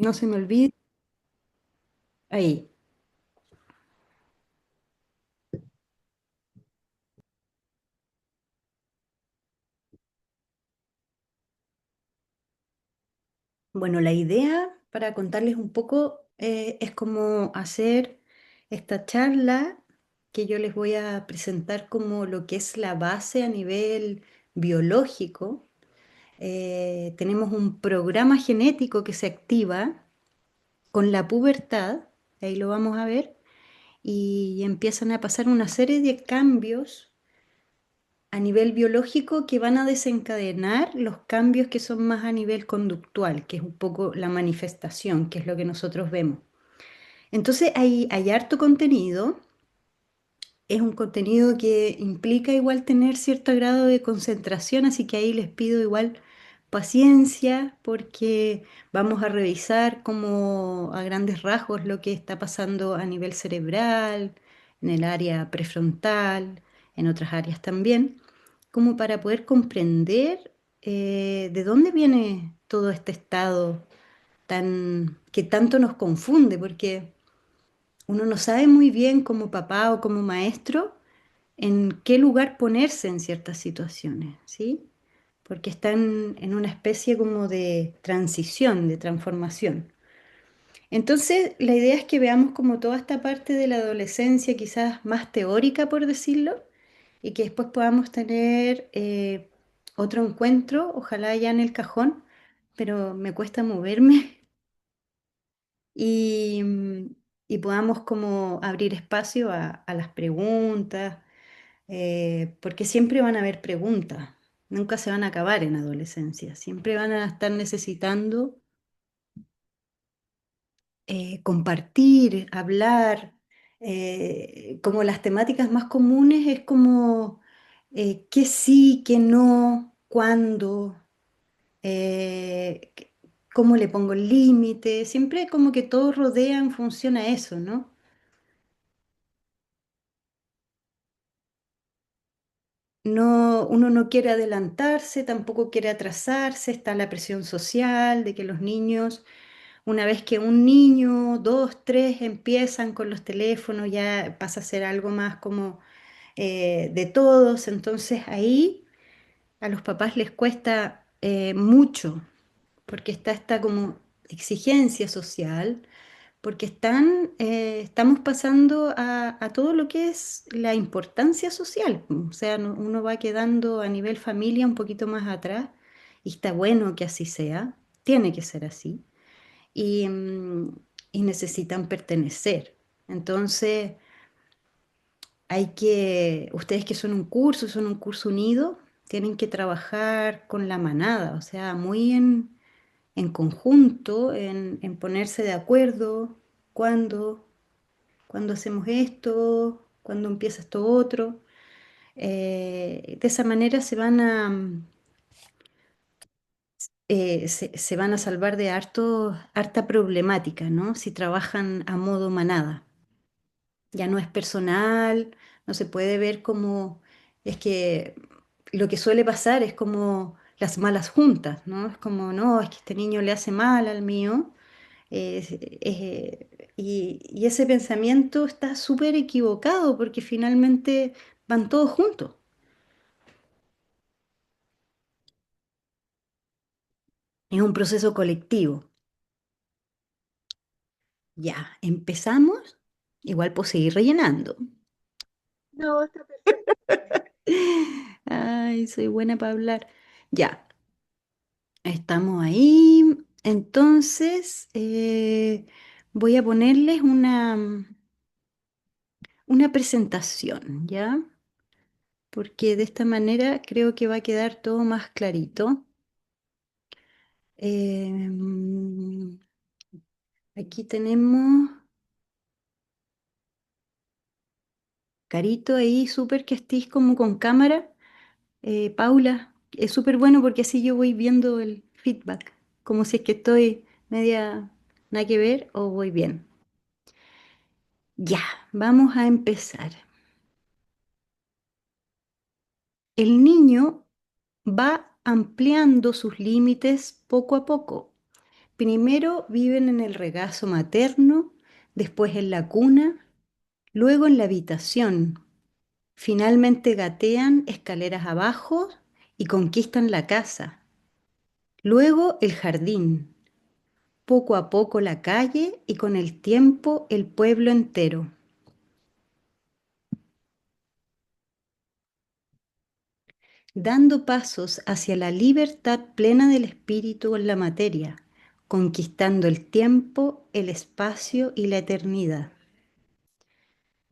No se me olvide. Ahí. Bueno, la idea, para contarles un poco, es como hacer esta charla que yo les voy a presentar como lo que es la base a nivel biológico. Tenemos un programa genético que se activa con la pubertad, ahí lo vamos a ver, y empiezan a pasar una serie de cambios a nivel biológico que van a desencadenar los cambios que son más a nivel conductual, que es un poco la manifestación, que es lo que nosotros vemos. Entonces hay harto contenido, es un contenido que implica igual tener cierto grado de concentración, así que ahí les pido igual paciencia porque vamos a revisar como a grandes rasgos lo que está pasando a nivel cerebral, en el área prefrontal, en otras áreas también, como para poder comprender de dónde viene todo este estado que tanto nos confunde, porque uno no sabe muy bien como papá o como maestro en qué lugar ponerse en ciertas situaciones, ¿sí? Porque están en una especie como de transición, de transformación. Entonces, la idea es que veamos como toda esta parte de la adolescencia, quizás más teórica, por decirlo, y que después podamos tener otro encuentro, ojalá ya en el cajón, pero me cuesta moverme y, y podamos como abrir espacio a las preguntas, porque siempre van a haber preguntas, nunca se van a acabar en adolescencia, siempre van a estar necesitando compartir, hablar, como las temáticas más comunes es como qué sí, qué no, cuándo, cómo le pongo el límite, siempre como que todo rodea en función a eso, ¿no? No, uno no quiere adelantarse, tampoco quiere atrasarse, está la presión social de que los niños, una vez que un niño, dos, tres empiezan con los teléfonos, ya pasa a ser algo más como de todos, entonces ahí a los papás les cuesta mucho, porque está esta como exigencia social porque estamos pasando a todo lo que es la importancia social. O sea, uno va quedando a nivel familia un poquito más atrás y está bueno que así sea, tiene que ser así, y, y necesitan pertenecer. Entonces, ustedes que son un curso unido, tienen que trabajar con la manada, o sea, muy en conjunto, en ponerse de acuerdo, cuándo cuando hacemos esto, cuando empieza esto otro. De esa manera se van a salvar de harta problemática, ¿no? Si trabajan a modo manada. Ya no es personal, no se puede ver como, es que lo que suele pasar es como las malas juntas, ¿no? Es como, no, es que este niño le hace mal al mío. Y ese pensamiento está súper equivocado porque finalmente van todos juntos. Es un proceso colectivo. Ya, empezamos. Igual puedo seguir rellenando. No, está perfecto. Ay, soy buena para hablar. Ya, estamos ahí. Entonces, voy a ponerles una presentación, ¿ya? Porque de esta manera creo que va a quedar todo más clarito. Em, Aquí tenemos Carito ahí, súper que estés como con cámara. Paula, es súper bueno porque así yo voy viendo el feedback, como si es que estoy media nada que ver o voy bien. Ya, vamos a empezar. El niño va ampliando sus límites poco a poco, primero viven en el regazo materno, después en la cuna, luego en la habitación. Finalmente gatean escaleras abajo y conquistan la casa. Luego el jardín, poco a poco la calle y con el tiempo el pueblo entero, dando pasos hacia la libertad plena del espíritu en la materia, conquistando el tiempo, el espacio y la eternidad.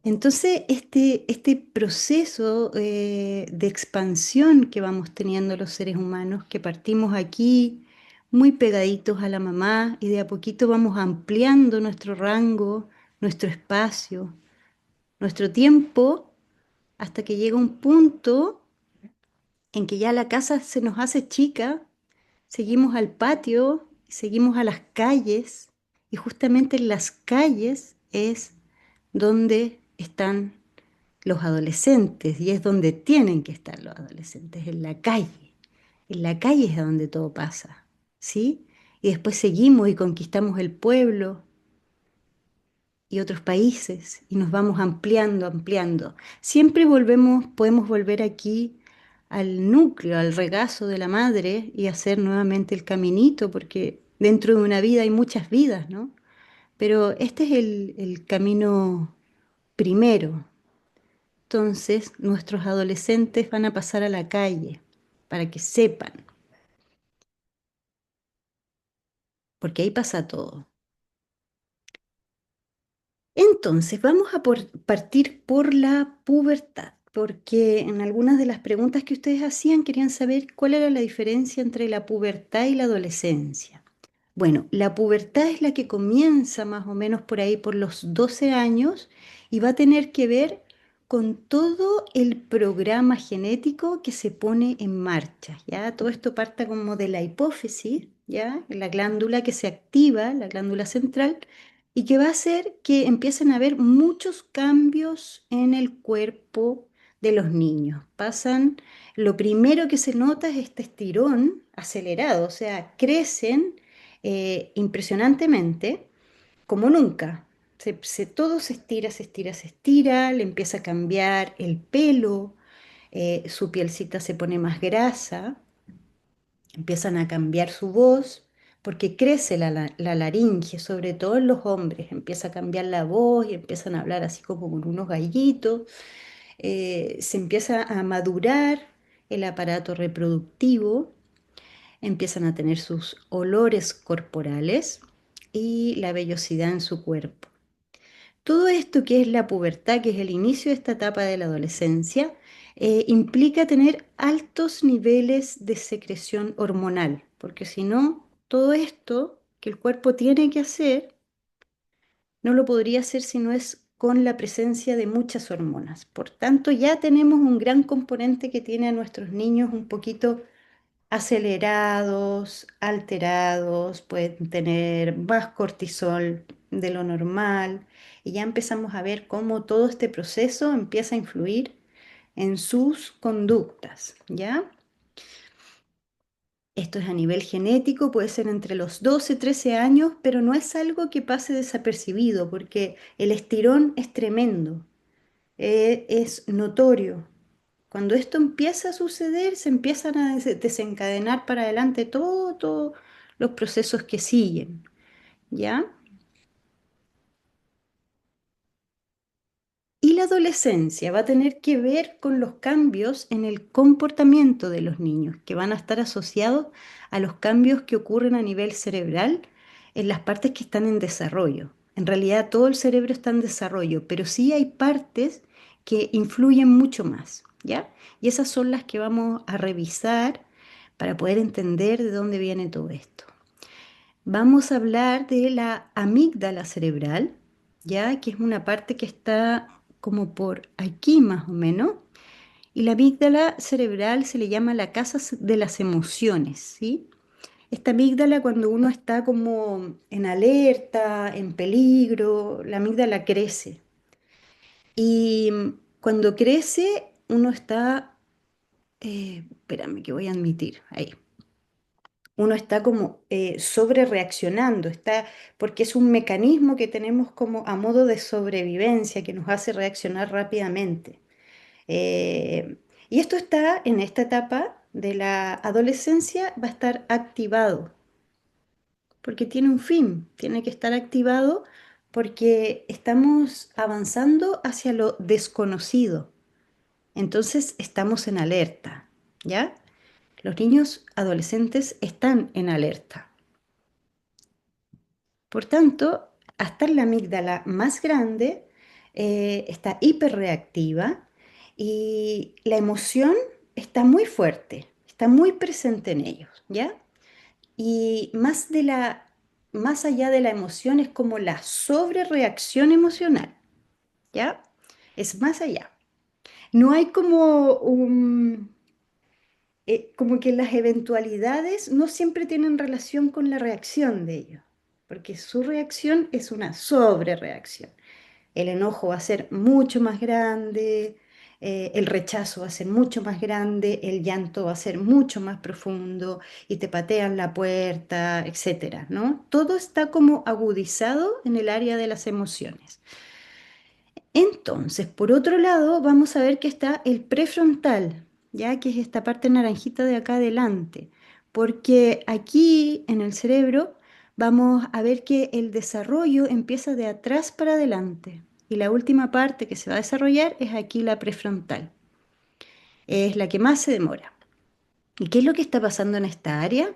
Entonces, este proceso de expansión que vamos teniendo los seres humanos, que partimos aquí muy pegaditos a la mamá y de a poquito vamos ampliando nuestro rango, nuestro espacio, nuestro tiempo, hasta que llega un punto en que ya la casa se nos hace chica, seguimos al patio, seguimos a las calles, y justamente en las calles es donde están los adolescentes y es donde tienen que estar los adolescentes, en la calle. En la calle es donde todo pasa, ¿sí? Y después seguimos y conquistamos el pueblo y otros países y nos vamos ampliando, ampliando. Siempre volvemos, podemos volver aquí al núcleo, al regazo de la madre y hacer nuevamente el caminito, porque dentro de una vida hay muchas vidas, ¿no? Pero este es el camino primero. Entonces, nuestros adolescentes van a pasar a la calle para que sepan, porque ahí pasa todo. Entonces, vamos a partir por la pubertad, porque en algunas de las preguntas que ustedes hacían querían saber cuál era la diferencia entre la pubertad y la adolescencia. Bueno, la pubertad es la que comienza más o menos por ahí por los 12 años y va a tener que ver con todo el programa genético que se pone en marcha, ¿ya? Todo esto parte como de la hipófisis, ¿ya? La glándula que se activa, la glándula central, y que va a hacer que empiecen a haber muchos cambios en el cuerpo de los niños. Lo primero que se nota es este estirón acelerado, o sea, crecen impresionantemente, como nunca. Todo se estira, se estira, se estira, le empieza a cambiar el pelo, su pielcita se pone más grasa, empiezan a cambiar su voz, porque crece la laringe, sobre todo en los hombres, empieza a cambiar la voz y empiezan a hablar así como con unos gallitos, se empieza a madurar el aparato reproductivo, empiezan a tener sus olores corporales y la vellosidad en su cuerpo. Todo esto que es la pubertad, que es el inicio de esta etapa de la adolescencia, implica tener altos niveles de secreción hormonal, porque si no, todo esto que el cuerpo tiene que hacer, no lo podría hacer si no es con la presencia de muchas hormonas. Por tanto, ya tenemos un gran componente que tiene a nuestros niños un poquito acelerados, alterados, pueden tener más cortisol de lo normal y ya empezamos a ver cómo todo este proceso empieza a influir en sus conductas, ¿ya? Esto es a nivel genético, puede ser entre los 12 y 13 años, pero no es algo que pase desapercibido porque el estirón es tremendo, es notorio. Cuando esto empieza a suceder, se empiezan a desencadenar para adelante todos los procesos que siguen, ¿ya? Y la adolescencia va a tener que ver con los cambios en el comportamiento de los niños, que van a estar asociados a los cambios que ocurren a nivel cerebral en las partes que están en desarrollo. En realidad todo el cerebro está en desarrollo, pero sí hay partes que influyen mucho más, ¿ya? Y esas son las que vamos a revisar para poder entender de dónde viene todo esto. Vamos a hablar de la amígdala cerebral, ya que es una parte que está como por aquí más o menos. Y la amígdala cerebral se le llama la casa de las emociones, ¿sí? Esta amígdala cuando uno está como en alerta, en peligro, la amígdala crece. Y cuando crece, uno está, espérame que voy a admitir, ahí. uno está como sobre reaccionando, está, porque es un mecanismo que tenemos como a modo de sobrevivencia que nos hace reaccionar rápidamente. Eh, y esto está en esta etapa de la adolescencia, va a estar activado, porque tiene un fin, tiene que estar activado porque estamos avanzando hacia lo desconocido. Entonces estamos en alerta, ¿ya? Los niños adolescentes están en alerta. Por tanto, hasta la amígdala más grande está hiperreactiva y la emoción está muy fuerte, está muy presente en ellos, ¿ya? Y más allá de la emoción es como la sobrereacción emocional, ¿ya? Es más allá. No hay como como que las eventualidades no siempre tienen relación con la reacción de ellos, porque su reacción es una sobrereacción. El enojo va a ser mucho más grande, el rechazo va a ser mucho más grande, el llanto va a ser mucho más profundo y te patean la puerta, etcétera, ¿no? Todo está como agudizado en el área de las emociones. Entonces, por otro lado, vamos a ver que está el prefrontal, ya que es esta parte naranjita de acá adelante, porque aquí en el cerebro vamos a ver que el desarrollo empieza de atrás para adelante y la última parte que se va a desarrollar es aquí la prefrontal, es la que más se demora. ¿Y qué es lo que está pasando en esta área?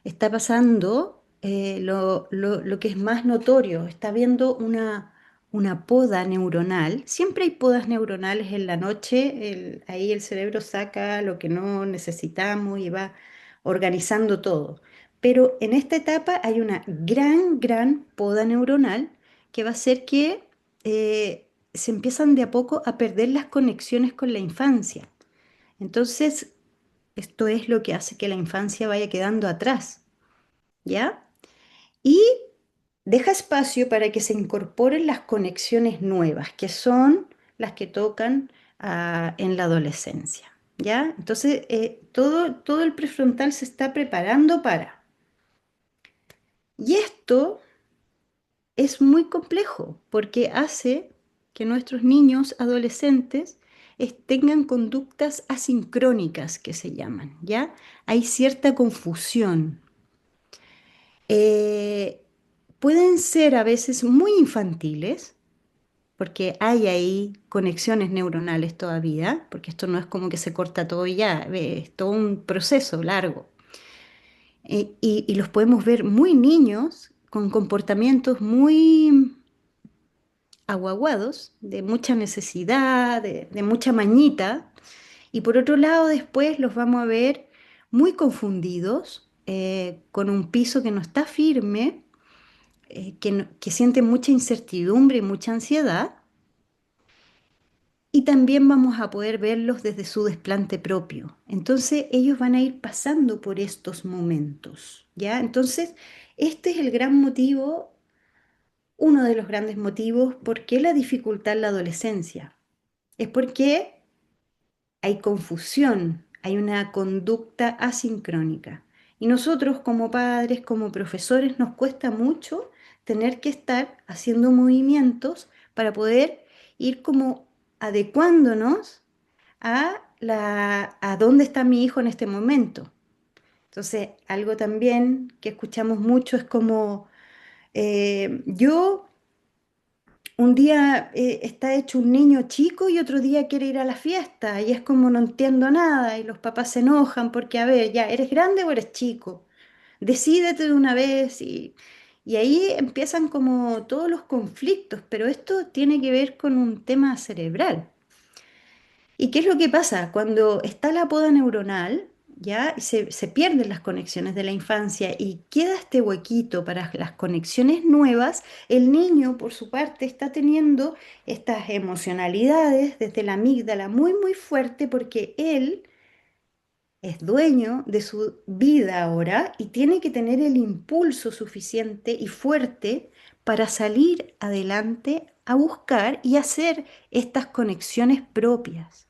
Está pasando lo que es más notorio, está habiendo una poda neuronal. Siempre hay podas neuronales en la noche, ahí el cerebro saca lo que no necesitamos y va organizando todo. Pero en esta etapa hay una gran poda neuronal que va a hacer que se empiezan de a poco a perder las conexiones con la infancia. Entonces, esto es lo que hace que la infancia vaya quedando atrás. ¿Ya? Y deja espacio para que se incorporen las conexiones nuevas, que son las que tocan en la adolescencia, ¿ya? Entonces, todo el prefrontal se está preparando para. Y esto es muy complejo porque hace que nuestros niños adolescentes tengan conductas asincrónicas que se llaman, ¿ya? Hay cierta confusión. Eh, Pueden ser a veces muy infantiles, porque hay ahí conexiones neuronales todavía, porque esto no es como que se corta todo y ya, es todo un proceso largo. Y los podemos ver muy niños, con comportamientos muy aguaguados, de mucha necesidad, de mucha mañita, y por otro lado después los vamos a ver muy confundidos, con un piso que no está firme, que sienten mucha incertidumbre y mucha ansiedad, y también vamos a poder verlos desde su desplante propio. Entonces ellos van a ir pasando por estos momentos, ¿ya? Entonces, este es el gran motivo, uno de los grandes motivos por qué la dificultad en la adolescencia. Es porque hay confusión, hay una conducta asincrónica. Y nosotros como padres, como profesores, nos cuesta mucho tener que estar haciendo movimientos para poder ir como adecuándonos a dónde está mi hijo en este momento. Entonces, algo también que escuchamos mucho es como, yo un día está hecho un niño chico y otro día quiere ir a la fiesta y es como no entiendo nada y los papás se enojan porque, a ver, ya, ¿eres grande o eres chico? Decídete de una vez y ahí empiezan como todos los conflictos, pero esto tiene que ver con un tema cerebral. ¿Y qué es lo que pasa? Cuando está la poda neuronal, ya se pierden las conexiones de la infancia y queda este huequito para las conexiones nuevas, el niño, por su parte, está teniendo estas emocionalidades desde la amígdala muy fuerte porque él es dueño de su vida ahora y tiene que tener el impulso suficiente y fuerte para salir adelante a buscar y hacer estas conexiones propias.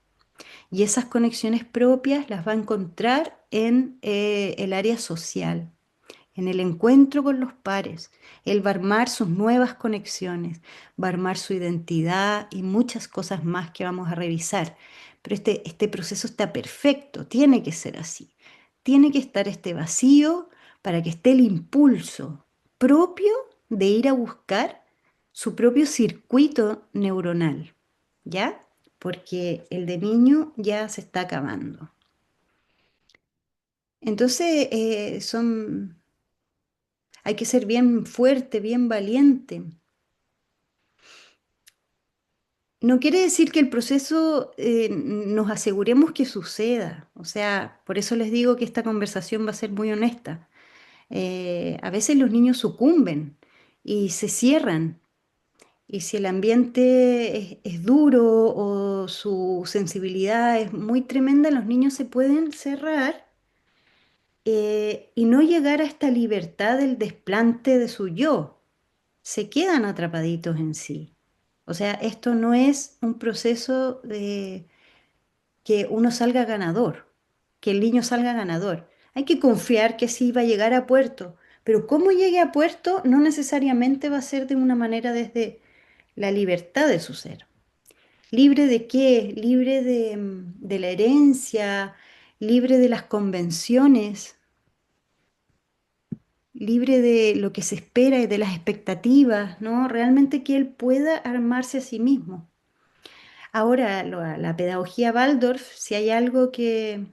Y esas conexiones propias las va a encontrar en el área social, en el encuentro con los pares. Él va a armar sus nuevas conexiones, va a armar su identidad y muchas cosas más que vamos a revisar. Pero este proceso está perfecto, tiene que ser así. Tiene que estar este vacío para que esté el impulso propio de ir a buscar su propio circuito neuronal, ¿ya? Porque el de niño ya se está acabando. Entonces, hay que ser bien fuerte, bien valiente. No quiere decir que el proceso nos aseguremos que suceda. O sea, por eso les digo que esta conversación va a ser muy honesta. A veces los niños sucumben y se cierran. Y si el ambiente es duro o su sensibilidad es muy tremenda, los niños se pueden cerrar y no llegar a esta libertad del desplante de su yo. Se quedan atrapaditos en sí. O sea, esto no es un proceso de que uno salga ganador, que el niño salga ganador. Hay que confiar que sí va a llegar a puerto, pero cómo llegue a puerto no necesariamente va a ser de una manera desde la libertad de su ser. ¿Libre de qué? Libre de la herencia, libre de las convenciones, libre de lo que se espera y de las expectativas, ¿no? Realmente que él pueda armarse a sí mismo. Ahora, la pedagogía Waldorf, si hay algo que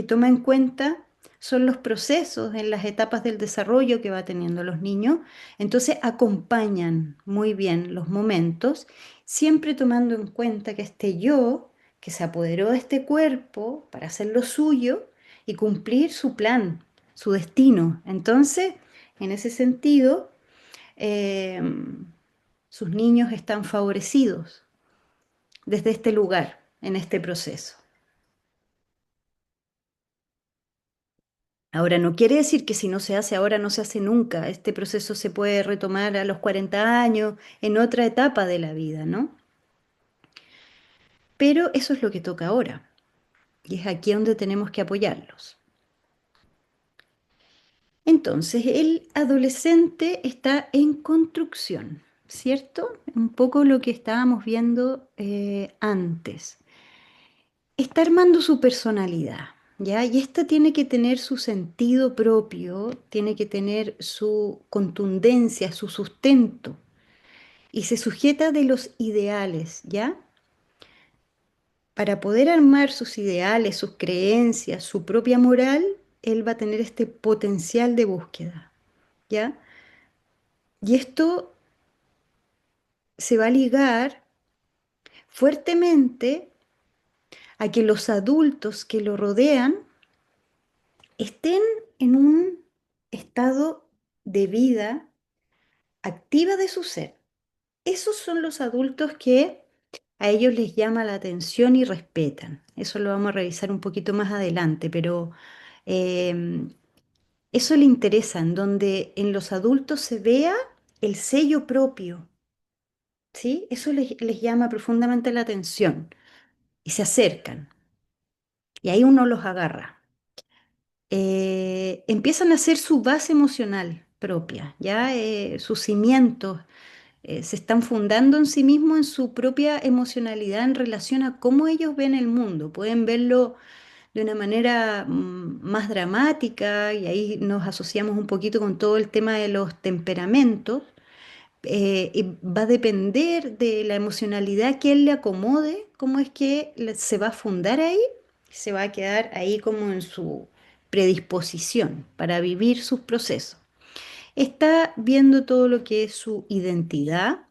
toma en cuenta, son los procesos en las etapas del desarrollo que va teniendo los niños. Entonces, acompañan muy bien los momentos, siempre tomando en cuenta que este yo, que se apoderó de este cuerpo para hacer lo suyo y cumplir su plan, su destino. Entonces, en ese sentido, eh, sus niños están favorecidos desde este lugar, en este proceso. Ahora, no quiere decir que si no se hace ahora, no se hace nunca. Este proceso se puede retomar a los 40 años, en otra etapa de la vida, ¿no? Pero eso es lo que toca ahora. Y es aquí donde tenemos que apoyarlos. Entonces, el adolescente está en construcción, ¿cierto? Un poco lo que estábamos viendo antes. Está armando su personalidad, ¿ya? Y esta tiene que tener su sentido propio, tiene que tener su contundencia, su sustento, y se sujeta de los ideales, ¿ya? Para poder armar sus ideales, sus creencias, su propia moral, él va a tener este potencial de búsqueda, ¿ya? Y esto se va a ligar fuertemente a que los adultos que lo rodean estén en un estado de vida activa de su ser. Esos son los adultos que a ellos les llama la atención y respetan. Eso lo vamos a revisar un poquito más adelante, pero eh, eso le interesa, en donde en los adultos se vea el sello propio, ¿sí? Eso les llama profundamente la atención y se acercan y ahí uno los agarra. Empiezan a hacer su base emocional propia, ya sus cimientos se están fundando en sí mismos, en su propia emocionalidad en relación a cómo ellos ven el mundo. Pueden verlo de una manera más dramática y ahí nos asociamos un poquito con todo el tema de los temperamentos. Y va a depender de la emocionalidad que él le acomode, cómo es que se va a fundar ahí, se va a quedar ahí como en su predisposición para vivir sus procesos. Está viendo todo lo que es su identidad.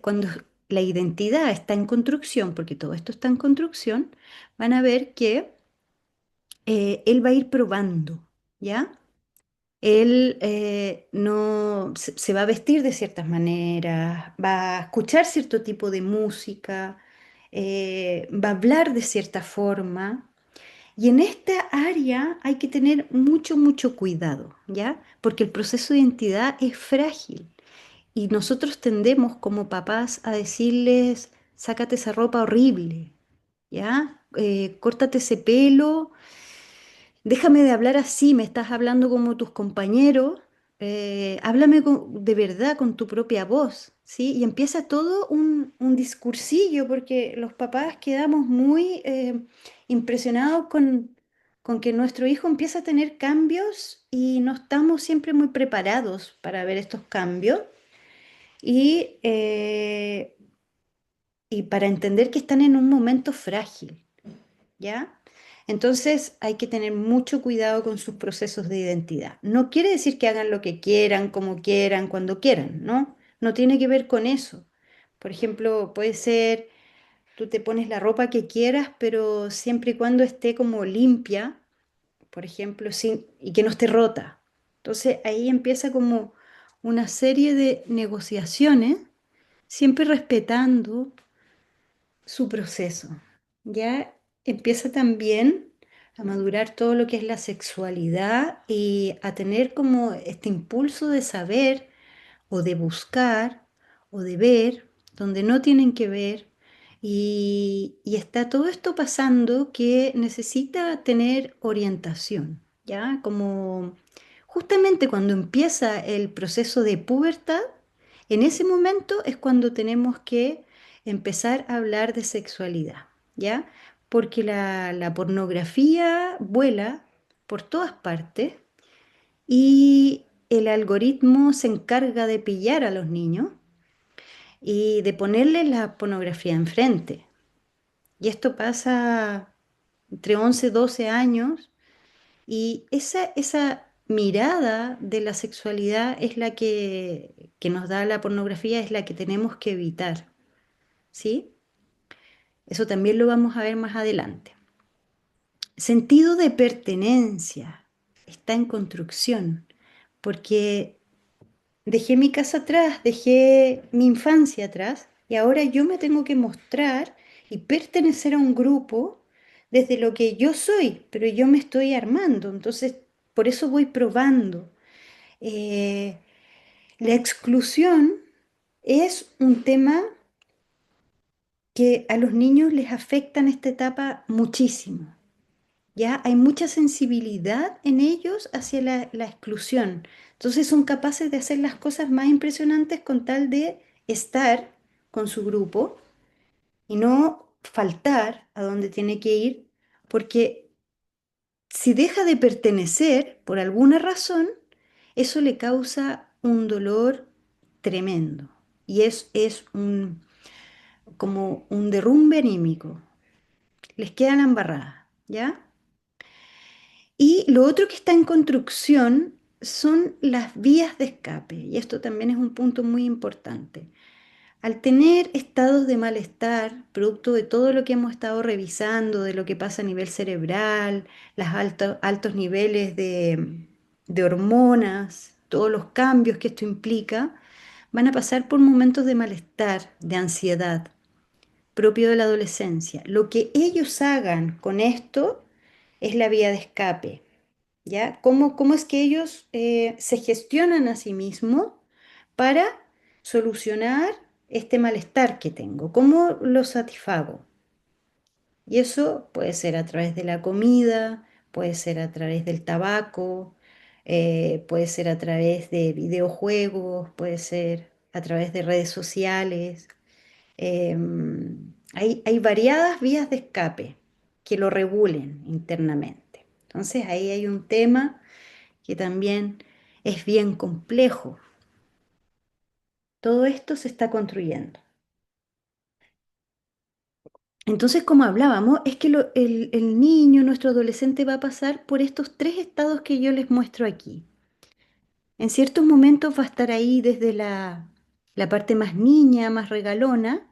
Cuando la identidad está en construcción, porque todo esto está en construcción, van a ver que él va a ir probando, ¿ya? Él no se va a vestir de ciertas maneras, va a escuchar cierto tipo de música, va a hablar de cierta forma. Y en esta área hay que tener mucho, mucho cuidado, ¿ya? Porque el proceso de identidad es frágil y nosotros tendemos como papás a decirles, sácate esa ropa horrible, ¿ya? Córtate ese pelo, déjame de hablar así, me estás hablando como tus compañeros, háblame de verdad con tu propia voz, ¿sí? Y empieza todo un discursillo, porque los papás quedamos muy impresionados con que nuestro hijo empieza a tener cambios y no estamos siempre muy preparados para ver estos cambios y, eh, y para entender que están en un momento frágil. ¿Ya? Entonces hay que tener mucho cuidado con sus procesos de identidad. No quiere decir que hagan lo que quieran, como quieran, cuando quieran, ¿no? No tiene que ver con eso. Por ejemplo, puede ser, tú te pones la ropa que quieras, pero siempre y cuando esté como limpia, por ejemplo, y que no esté rota. Entonces ahí empieza como una serie de negociaciones, siempre respetando su proceso. Ya empieza también a madurar todo lo que es la sexualidad y a tener como este impulso de saber o de buscar o de ver donde no tienen que ver. Y está todo esto pasando que necesita tener orientación, ¿ya? Como justamente cuando empieza el proceso de pubertad, en ese momento es cuando tenemos que empezar a hablar de sexualidad, ¿ya? Porque la pornografía vuela por todas partes y el algoritmo se encarga de pillar a los niños y de ponerles la pornografía enfrente. Y esto pasa entre 11 y 12 años y esa mirada de la sexualidad es la que nos da la pornografía, es la que tenemos que evitar, ¿sí? Eso también lo vamos a ver más adelante. Sentido de pertenencia está en construcción, porque dejé mi casa atrás, dejé mi infancia atrás y ahora yo me tengo que mostrar y pertenecer a un grupo desde lo que yo soy, pero yo me estoy armando, entonces por eso voy probando. Eh, la exclusión es un tema que a los niños les afecta en esta etapa muchísimo. Ya hay mucha sensibilidad en ellos hacia la exclusión. Entonces son capaces de hacer las cosas más impresionantes con tal de estar con su grupo y no faltar a donde tiene que ir, porque si deja de pertenecer por alguna razón, eso le causa un dolor tremendo y es como un derrumbe anímico. Les queda la embarrada, ¿ya? Y lo otro que está en construcción son las vías de escape, y esto también es un punto muy importante. Al tener estados de malestar, producto de todo lo que hemos estado revisando, de lo que pasa a nivel cerebral, los altos niveles de hormonas, todos los cambios que esto implica, van a pasar por momentos de malestar, de ansiedad, propio de la adolescencia. Lo que ellos hagan con esto es la vía de escape. ¿Ya? ¿Cómo es que ellos se gestionan a sí mismos para solucionar este malestar que tengo? ¿Cómo lo satisfago? Y eso puede ser a través de la comida, puede ser a través del tabaco, puede ser a través de videojuegos, puede ser a través de redes sociales. Hay variadas vías de escape que lo regulen internamente. Entonces ahí hay un tema que también es bien complejo. Todo esto se está construyendo. Entonces, como hablábamos, es que el niño, nuestro adolescente, va a pasar por estos tres estados que yo les muestro aquí. En ciertos momentos va a estar ahí desde la parte más niña, más regalona.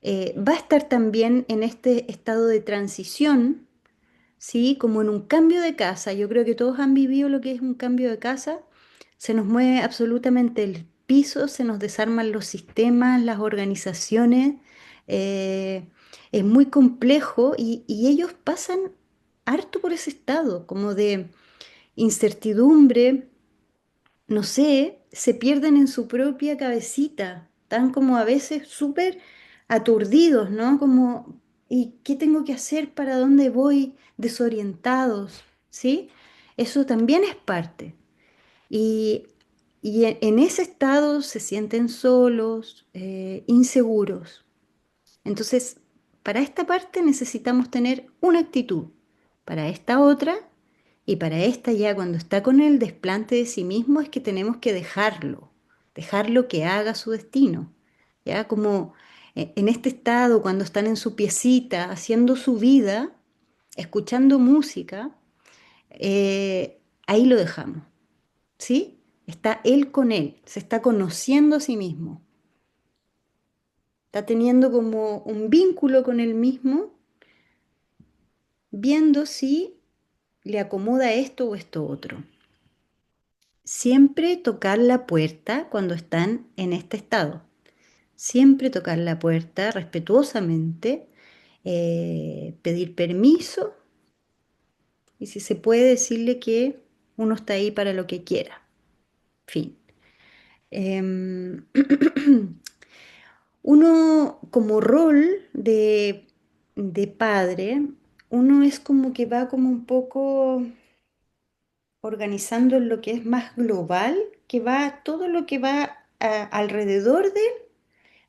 Va a estar también en este estado de transición, ¿sí? Como en un cambio de casa. Yo creo que todos han vivido lo que es un cambio de casa. Se nos mueve absolutamente el piso, se nos desarman los sistemas, las organizaciones. eh, es muy complejo y ellos pasan harto por ese estado, como de incertidumbre, no sé, se pierden en su propia cabecita, están como a veces súper aturdidos, ¿no? Como ¿Y qué tengo que hacer? ¿Para dónde voy? Desorientados, ¿sí? Eso también es parte. Y, en ese estado se sienten solos, inseguros. Entonces, para esta parte necesitamos tener una actitud, para esta otra, y para esta ya cuando está con el desplante de sí mismo es que tenemos que dejarlo que haga su destino. Ya como en este estado, cuando están en su piecita, haciendo su vida, escuchando música, ahí lo dejamos, ¿sí? Está él con él, se está conociendo a sí mismo, está teniendo como un vínculo con él mismo, viendo si le acomoda esto o esto otro. Siempre tocar la puerta cuando están en este estado. Siempre tocar la puerta respetuosamente, pedir permiso y si se puede decirle que uno está ahí para lo que quiera. Fin. Em, Uno como rol de padre, uno es como que va como un poco organizando en lo que es más global, que va todo lo que va alrededor de él,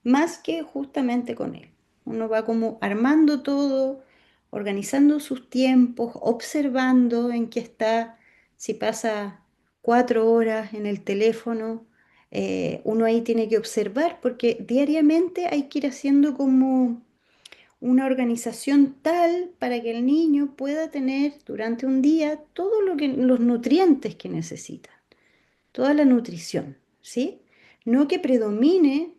más que justamente con él. Uno va como armando todo, organizando sus tiempos, observando en qué está, si pasa 4 horas en el teléfono, uno ahí tiene que observar porque diariamente hay que ir haciendo como una organización tal para que el niño pueda tener durante un día todo lo que, los nutrientes que necesita, toda la nutrición, ¿sí? No que predomine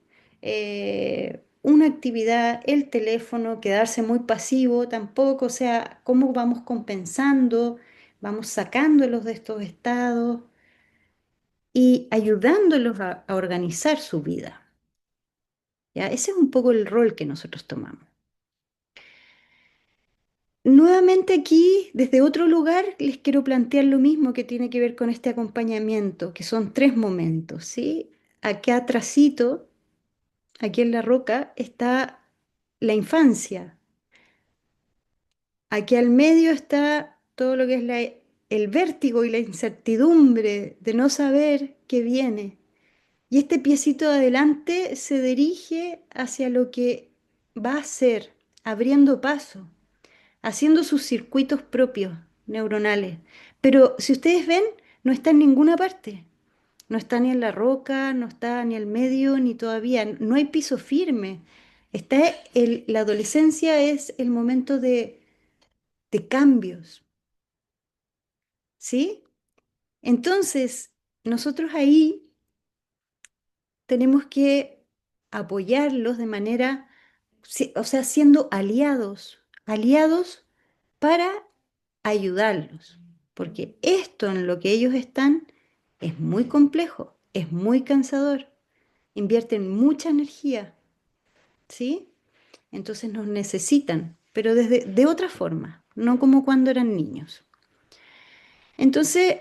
una actividad, el teléfono, quedarse muy pasivo tampoco, o sea, cómo vamos compensando, vamos sacándolos de estos estados y ayudándolos a organizar su vida, ¿ya? Ese es un poco el rol que nosotros tomamos. Nuevamente aquí, desde otro lugar, les quiero plantear lo mismo que tiene que ver con este acompañamiento, que son 3 momentos, ¿sí? Acá atrasito, aquí en la roca, está la infancia. Aquí al medio está todo lo que es el vértigo y la incertidumbre de no saber qué viene. Y este piecito de adelante se dirige hacia lo que va a ser, abriendo paso, haciendo sus circuitos propios neuronales. Pero si ustedes ven, no está en ninguna parte. No está ni en la roca, no está ni al medio, ni todavía. No hay piso firme. La adolescencia es el momento de cambios, ¿sí? Entonces, nosotros ahí tenemos que apoyarlos de manera, o sea, siendo aliados, aliados para ayudarlos, porque esto en lo que ellos están es muy complejo, es muy cansador, invierten mucha energía, ¿sí? Entonces nos necesitan, pero de otra forma, no como cuando eran niños. Entonces,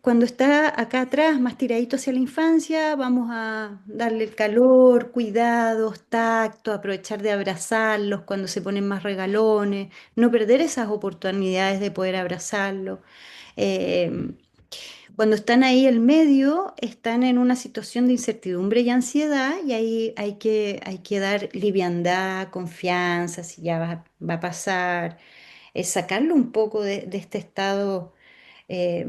cuando está acá atrás, más tiradito hacia la infancia, vamos a darle el calor, cuidados, tacto, aprovechar de abrazarlos cuando se ponen más regalones, no perder esas oportunidades de poder abrazarlos. Eh, Cuando están ahí en medio, están en una situación de incertidumbre y ansiedad y ahí hay que dar liviandad, confianza, si ya va a pasar, sacarlo un poco de este estado eh,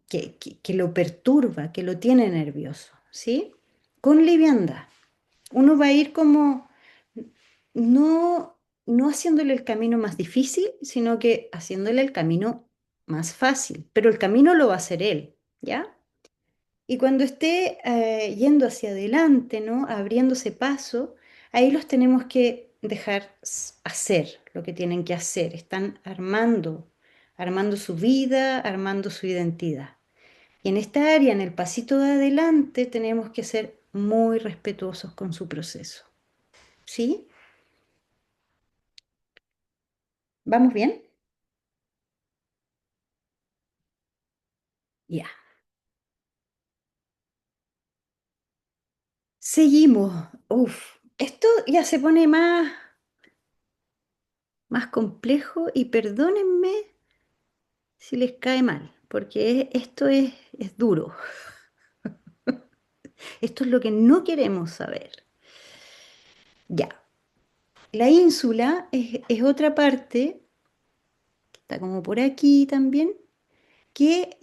que lo perturba, que lo tiene nervioso, ¿sí? Con liviandad. Uno va a ir como no, no haciéndole el camino más difícil, sino que haciéndole el camino más fácil, pero el camino lo va a hacer él, ¿ya? Y cuando esté yendo hacia adelante, ¿no? Abriéndose paso, ahí los tenemos que dejar hacer lo que tienen que hacer. Están armando su vida, armando su identidad. Y en esta área, en el pasito de adelante, tenemos que ser muy respetuosos con su proceso. ¿Sí? ¿Vamos bien? Ya. Seguimos. Uf, esto ya se pone más. más complejo y perdónenme si les cae mal, porque esto es duro. Esto es lo que no queremos saber. Ya, la ínsula es otra parte, que está como por aquí también, que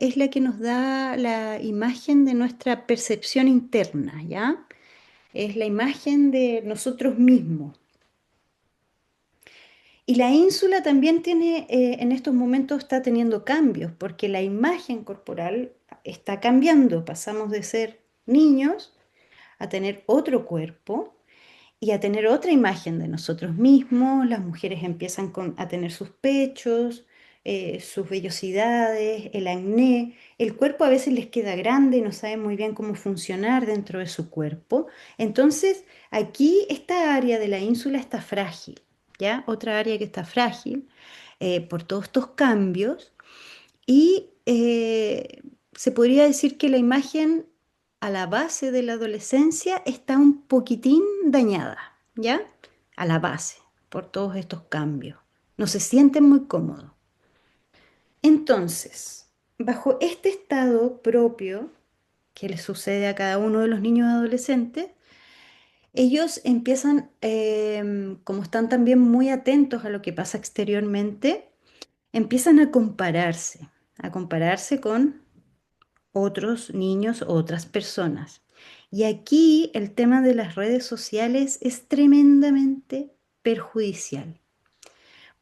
es la que nos da la imagen de nuestra percepción interna, ¿ya? Es la imagen de nosotros mismos. Y la ínsula también tiene, en estos momentos está teniendo cambios, porque la imagen corporal está cambiando. Pasamos de ser niños a tener otro cuerpo y a tener otra imagen de nosotros mismos. Las mujeres empiezan a tener sus pechos, sus vellosidades, el acné. El cuerpo a veces les queda grande y no saben muy bien cómo funcionar dentro de su cuerpo. Entonces, aquí esta área de la ínsula está frágil, ¿ya? Otra área que está frágil por todos estos cambios. Y se podría decir que la imagen a la base de la adolescencia está un poquitín dañada, ¿ya? A la base, por todos estos cambios. No se sienten muy cómodos. Entonces, bajo este estado propio que le sucede a cada uno de los niños y adolescentes, ellos empiezan, como están también muy atentos a lo que pasa exteriormente, empiezan a compararse con otros niños, otras personas. Y aquí el tema de las redes sociales es tremendamente perjudicial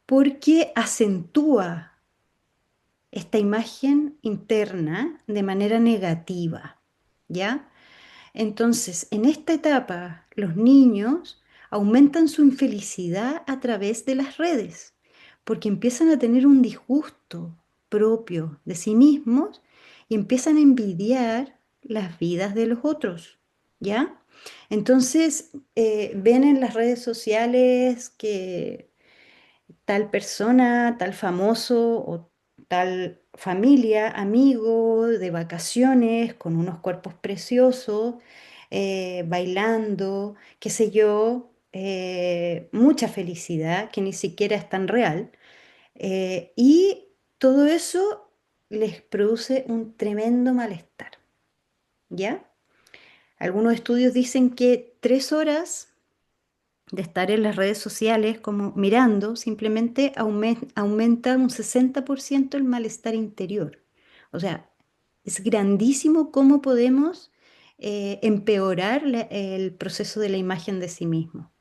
porque acentúa esta imagen interna de manera negativa, ¿ya? Entonces, en esta etapa, los niños aumentan su infelicidad a través de las redes, porque empiezan a tener un disgusto propio de sí mismos y empiezan a envidiar las vidas de los otros, ¿ya? Entonces, ven en las redes sociales que tal persona, tal famoso o tal familia, amigo de vacaciones con unos cuerpos preciosos, bailando, qué sé yo, mucha felicidad que ni siquiera es tan real. Y todo eso les produce un tremendo malestar, ¿ya? Algunos estudios dicen que 3 horas de estar en las redes sociales, como mirando, simplemente aumenta un 60% el malestar interior. O sea, es grandísimo cómo podemos empeorar el proceso de la imagen de sí mismo.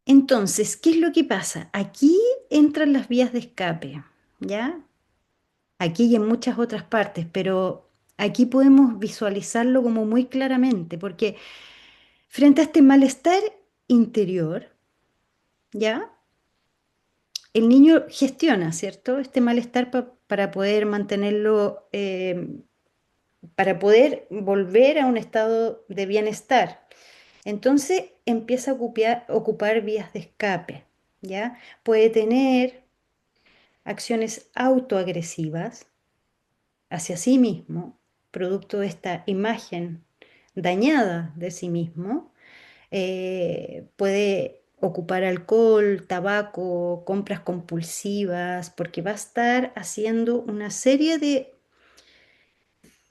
Entonces, ¿qué es lo que pasa? Aquí entran las vías de escape, ¿ya? Aquí y en muchas otras partes, pero aquí podemos visualizarlo como muy claramente, porque frente a este malestar interior, ¿ya? El niño gestiona, ¿cierto? Este malestar para poder mantenerlo, para poder volver a un estado de bienestar. Entonces empieza a ocupar vías de escape, ¿ya? Puede tener acciones autoagresivas hacia sí mismo, producto de esta imagen dañada de sí mismo. Puede ocupar alcohol, tabaco, compras compulsivas, porque va a estar haciendo una serie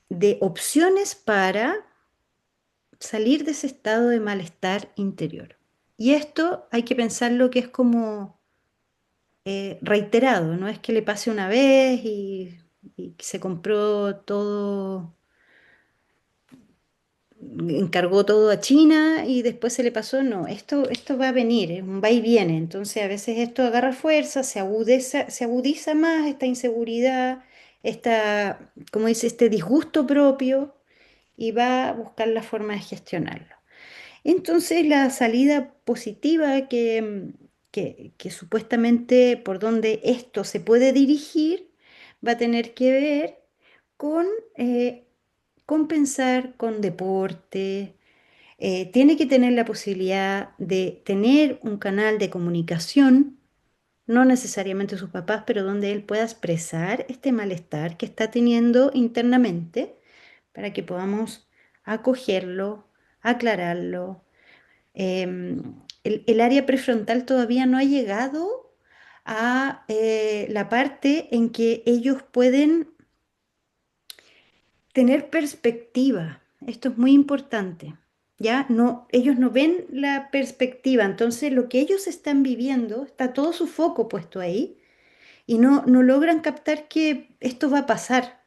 de opciones para salir de ese estado de malestar interior. Y esto hay que pensarlo que es como reiterado, no es que le pase una vez y que se compró todo, encargó todo a China y después se le pasó, no, esto va a venir, es un va y viene, entonces a veces esto agarra fuerza, se agudiza más esta inseguridad, como dice, este disgusto propio y va a buscar la forma de gestionarlo. Entonces la salida positiva que supuestamente por donde esto se puede dirigir va a tener que ver con compensar con deporte, tiene que tener la posibilidad de tener un canal de comunicación, no necesariamente sus papás, pero donde él pueda expresar este malestar que está teniendo internamente para que podamos acogerlo, aclararlo, el área prefrontal todavía no ha llegado a la parte en que ellos pueden tener perspectiva. Esto es muy importante. ¿Ya? No, ellos no ven la perspectiva, entonces lo que ellos están viviendo, está todo su foco puesto ahí y no logran captar que esto va a pasar.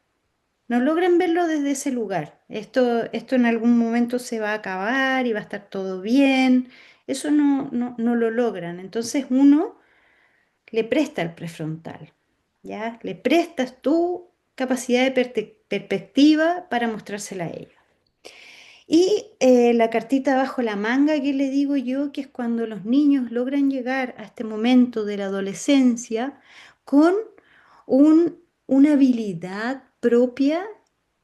No logran verlo desde ese lugar. Esto en algún momento se va a acabar y va a estar todo bien. Eso no lo logran. Entonces uno le presta el prefrontal, ¿ya? Le prestas tu capacidad de perspectiva para mostrársela a ellos. Y la cartita bajo la manga que le digo yo, que es cuando los niños logran llegar a este momento de la adolescencia con un- una habilidad propia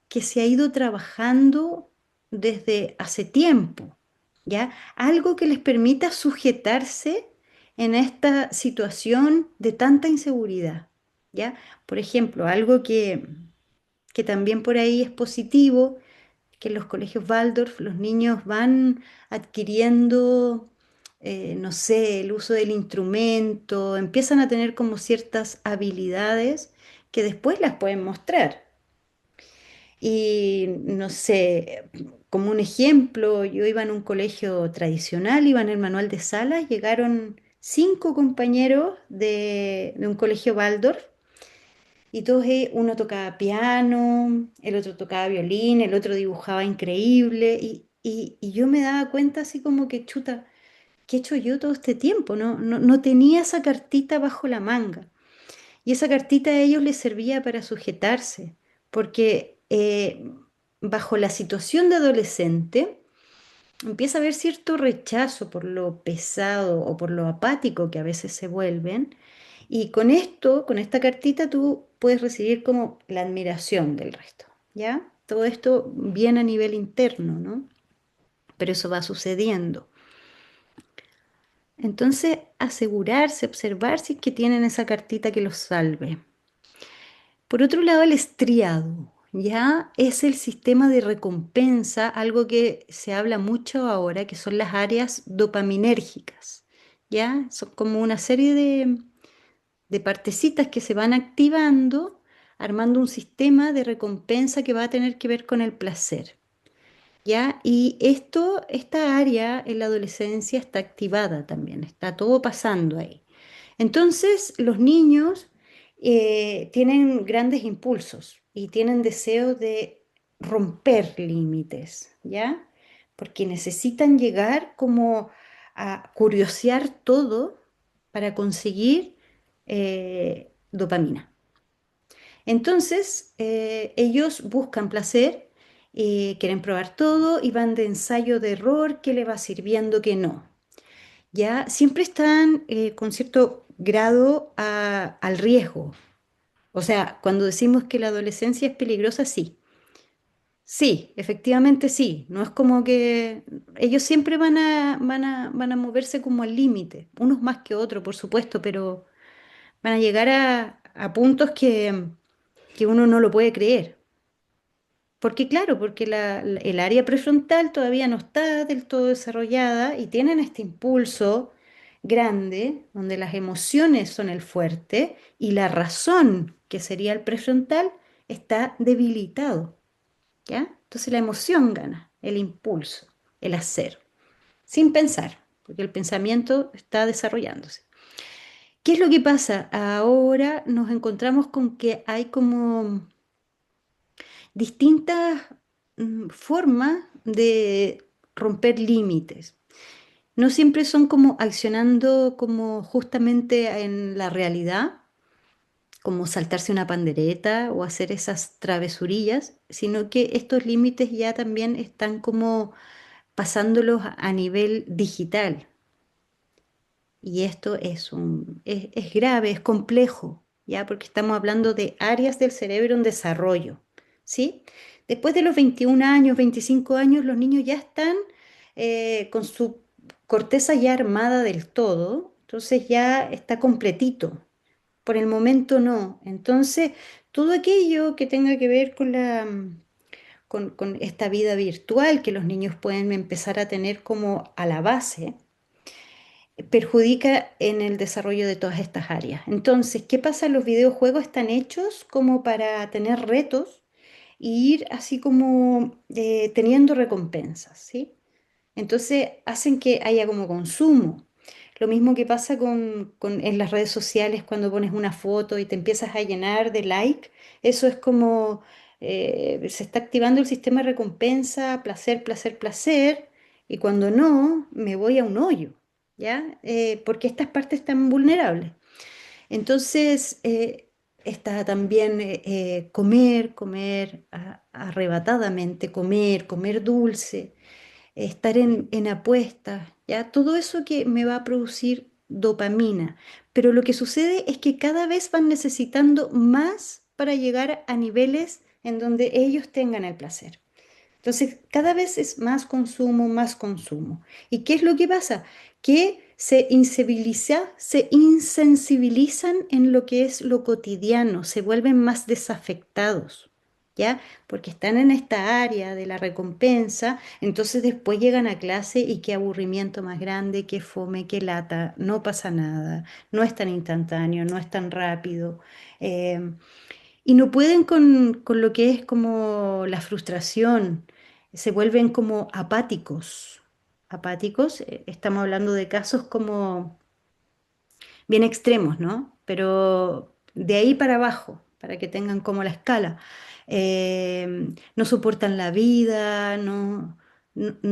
que se ha ido trabajando desde hace tiempo, ¿ya? Algo que les permita sujetarse en esta situación de tanta inseguridad, ¿ya? Por ejemplo, algo que también por ahí es positivo, que en los colegios Waldorf los niños van adquiriendo, no sé, el uso del instrumento, empiezan a tener como ciertas habilidades que después las pueden mostrar. Y no sé, como un ejemplo, yo iba en un colegio tradicional, iba en el manual de salas, llegaron 5 compañeros de un colegio Waldorf y todos, uno tocaba piano, el otro tocaba violín, el otro dibujaba increíble y yo me daba cuenta así como que, chuta, ¿qué he hecho yo todo este tiempo? No tenía esa cartita bajo la manga. Y esa cartita a ellos les servía para sujetarse, porque bajo la situación de adolescente empieza a haber cierto rechazo por lo pesado o por lo apático que a veces se vuelven. Y con esto, con esta cartita, tú puedes recibir como la admiración del resto, ¿ya? Todo esto viene a nivel interno, ¿no? Pero eso va sucediendo. Entonces, asegurarse, observar si es que tienen esa cartita que los salve. Por otro lado, el estriado, ya es el sistema de recompensa, algo que se habla mucho ahora, que son las áreas dopaminérgicas, ya son como una serie de partecitas que se van activando, armando un sistema de recompensa que va a tener que ver con el placer, ya. Y esta área en la adolescencia está activada también, está todo pasando ahí. Entonces, los niños tienen grandes impulsos y tienen deseo de romper límites, ¿ya? Porque necesitan llegar como a curiosear todo para conseguir dopamina. Entonces, ellos buscan placer, quieren probar todo y van de ensayo de error, qué le va sirviendo, qué no. Ya siempre están con cierto grado al riesgo. O sea, cuando decimos que la adolescencia es peligrosa, sí. Sí, efectivamente sí. No es como que ellos siempre van a moverse como al límite, unos más que otros, por supuesto, pero van a llegar a puntos que uno no lo puede creer. Porque claro, porque el área prefrontal todavía no está del todo desarrollada y tienen este impulso grande donde las emociones son el fuerte y la razón, que sería el prefrontal, está debilitado, ¿ya? Entonces la emoción gana, el impulso, el hacer, sin pensar, porque el pensamiento está desarrollándose. ¿Qué es lo que pasa? Ahora nos encontramos con que hay como distintas formas de romper límites. No siempre son como accionando como justamente en la realidad, como saltarse una pandereta o hacer esas travesurillas, sino que estos límites ya también están como pasándolos a nivel digital. Y esto es grave, es complejo, ¿ya? Porque estamos hablando de áreas del cerebro en desarrollo, ¿sí? Después de los 21 años, 25 años, los niños ya están con su corteza ya armada del todo, entonces ya está completito. Por el momento no. Entonces, todo aquello que tenga que ver con con esta vida virtual que los niños pueden empezar a tener como a la base, perjudica en el desarrollo de todas estas áreas. Entonces, ¿qué pasa? Los videojuegos están hechos como para tener retos y ir así como teniendo recompensas, ¿sí? Entonces hacen que haya como consumo. Lo mismo que pasa en las redes sociales cuando pones una foto y te empiezas a llenar de like. Eso es como se está activando el sistema de recompensa, placer, placer, placer. Y cuando no, me voy a un hoyo, ¿ya? Porque estas partes están vulnerables. Entonces, está también comer, comer arrebatadamente, comer, comer dulce, estar en apuestas, ¿ya? Todo eso que me va a producir dopamina. Pero lo que sucede es que cada vez van necesitando más para llegar a niveles en donde ellos tengan el placer. Entonces, cada vez es más consumo, más consumo. ¿Y qué es lo que pasa? Que se insensibilizan en lo que es lo cotidiano, se vuelven más desafectados, ¿ya? Porque están en esta área de la recompensa, entonces después llegan a clase y qué aburrimiento más grande, qué fome, qué lata, no pasa nada, no es tan instantáneo, no es tan rápido. Eh, y no pueden con lo que es como la frustración, se vuelven como apáticos. Apáticos, estamos hablando de casos como bien extremos, ¿no? Pero de ahí para abajo, para que tengan como la escala. No soportan la vida, no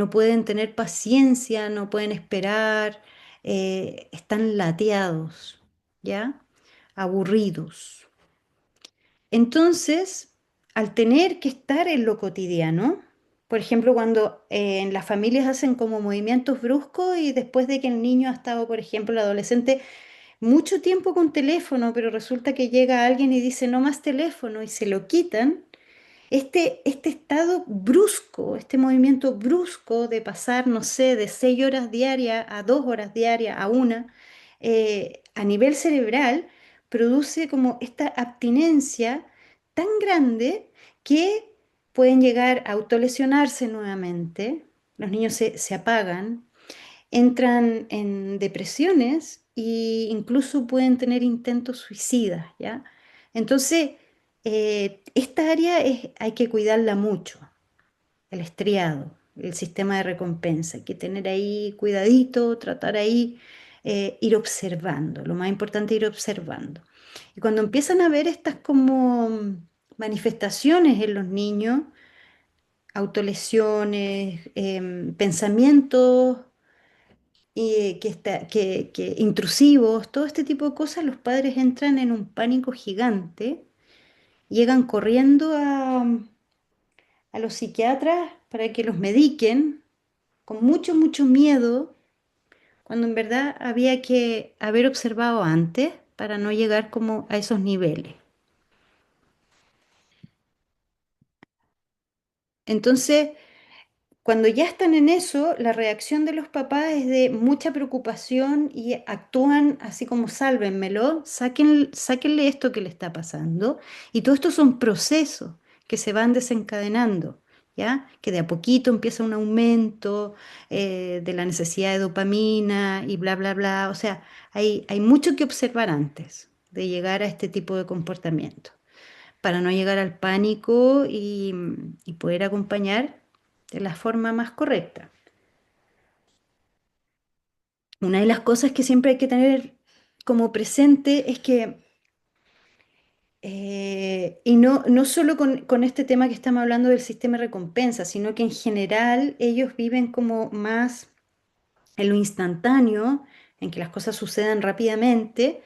pueden tener paciencia, no pueden esperar, están lateados, ¿ya? Aburridos. Entonces, al tener que estar en lo cotidiano, por ejemplo, cuando en las familias hacen como movimientos bruscos y después de que el niño ha estado, por ejemplo, el adolescente, mucho tiempo con teléfono, pero resulta que llega alguien y dice no más teléfono y se lo quitan, este estado brusco, este movimiento brusco de pasar, no sé, de 6 horas diarias a 2 horas diarias a una, a nivel cerebral, produce como esta abstinencia tan grande que pueden llegar a autolesionarse nuevamente, los niños se apagan, entran en depresiones e incluso pueden tener intentos suicidas, ¿ya? Entonces, esta área hay que cuidarla mucho, el estriado, el sistema de recompensa, hay que tener ahí cuidadito, tratar ahí, ir observando, lo más importante es ir observando. Y cuando empiezan a ver estas como manifestaciones en los niños, autolesiones, pensamientos que intrusivos, todo este tipo de cosas, los padres entran en un pánico gigante, llegan corriendo a los psiquiatras para que los mediquen, con mucho, mucho miedo, cuando en verdad había que haber observado antes para no llegar como a esos niveles. Entonces, cuando ya están en eso, la reacción de los papás es de mucha preocupación y actúan así como sálvenmelo, sáquenle esto que le está pasando. Y todo esto son procesos que se van desencadenando, ¿ya? Que de a poquito empieza un aumento de la necesidad de dopamina y bla, bla, bla. O sea, hay mucho que observar antes de llegar a este tipo de comportamiento para no llegar al pánico y poder acompañar de la forma más correcta. Una de las cosas que siempre hay que tener como presente es que, y no solo con este tema que estamos hablando del sistema de recompensa, sino que en general ellos viven como más en lo instantáneo, en que las cosas sucedan rápidamente,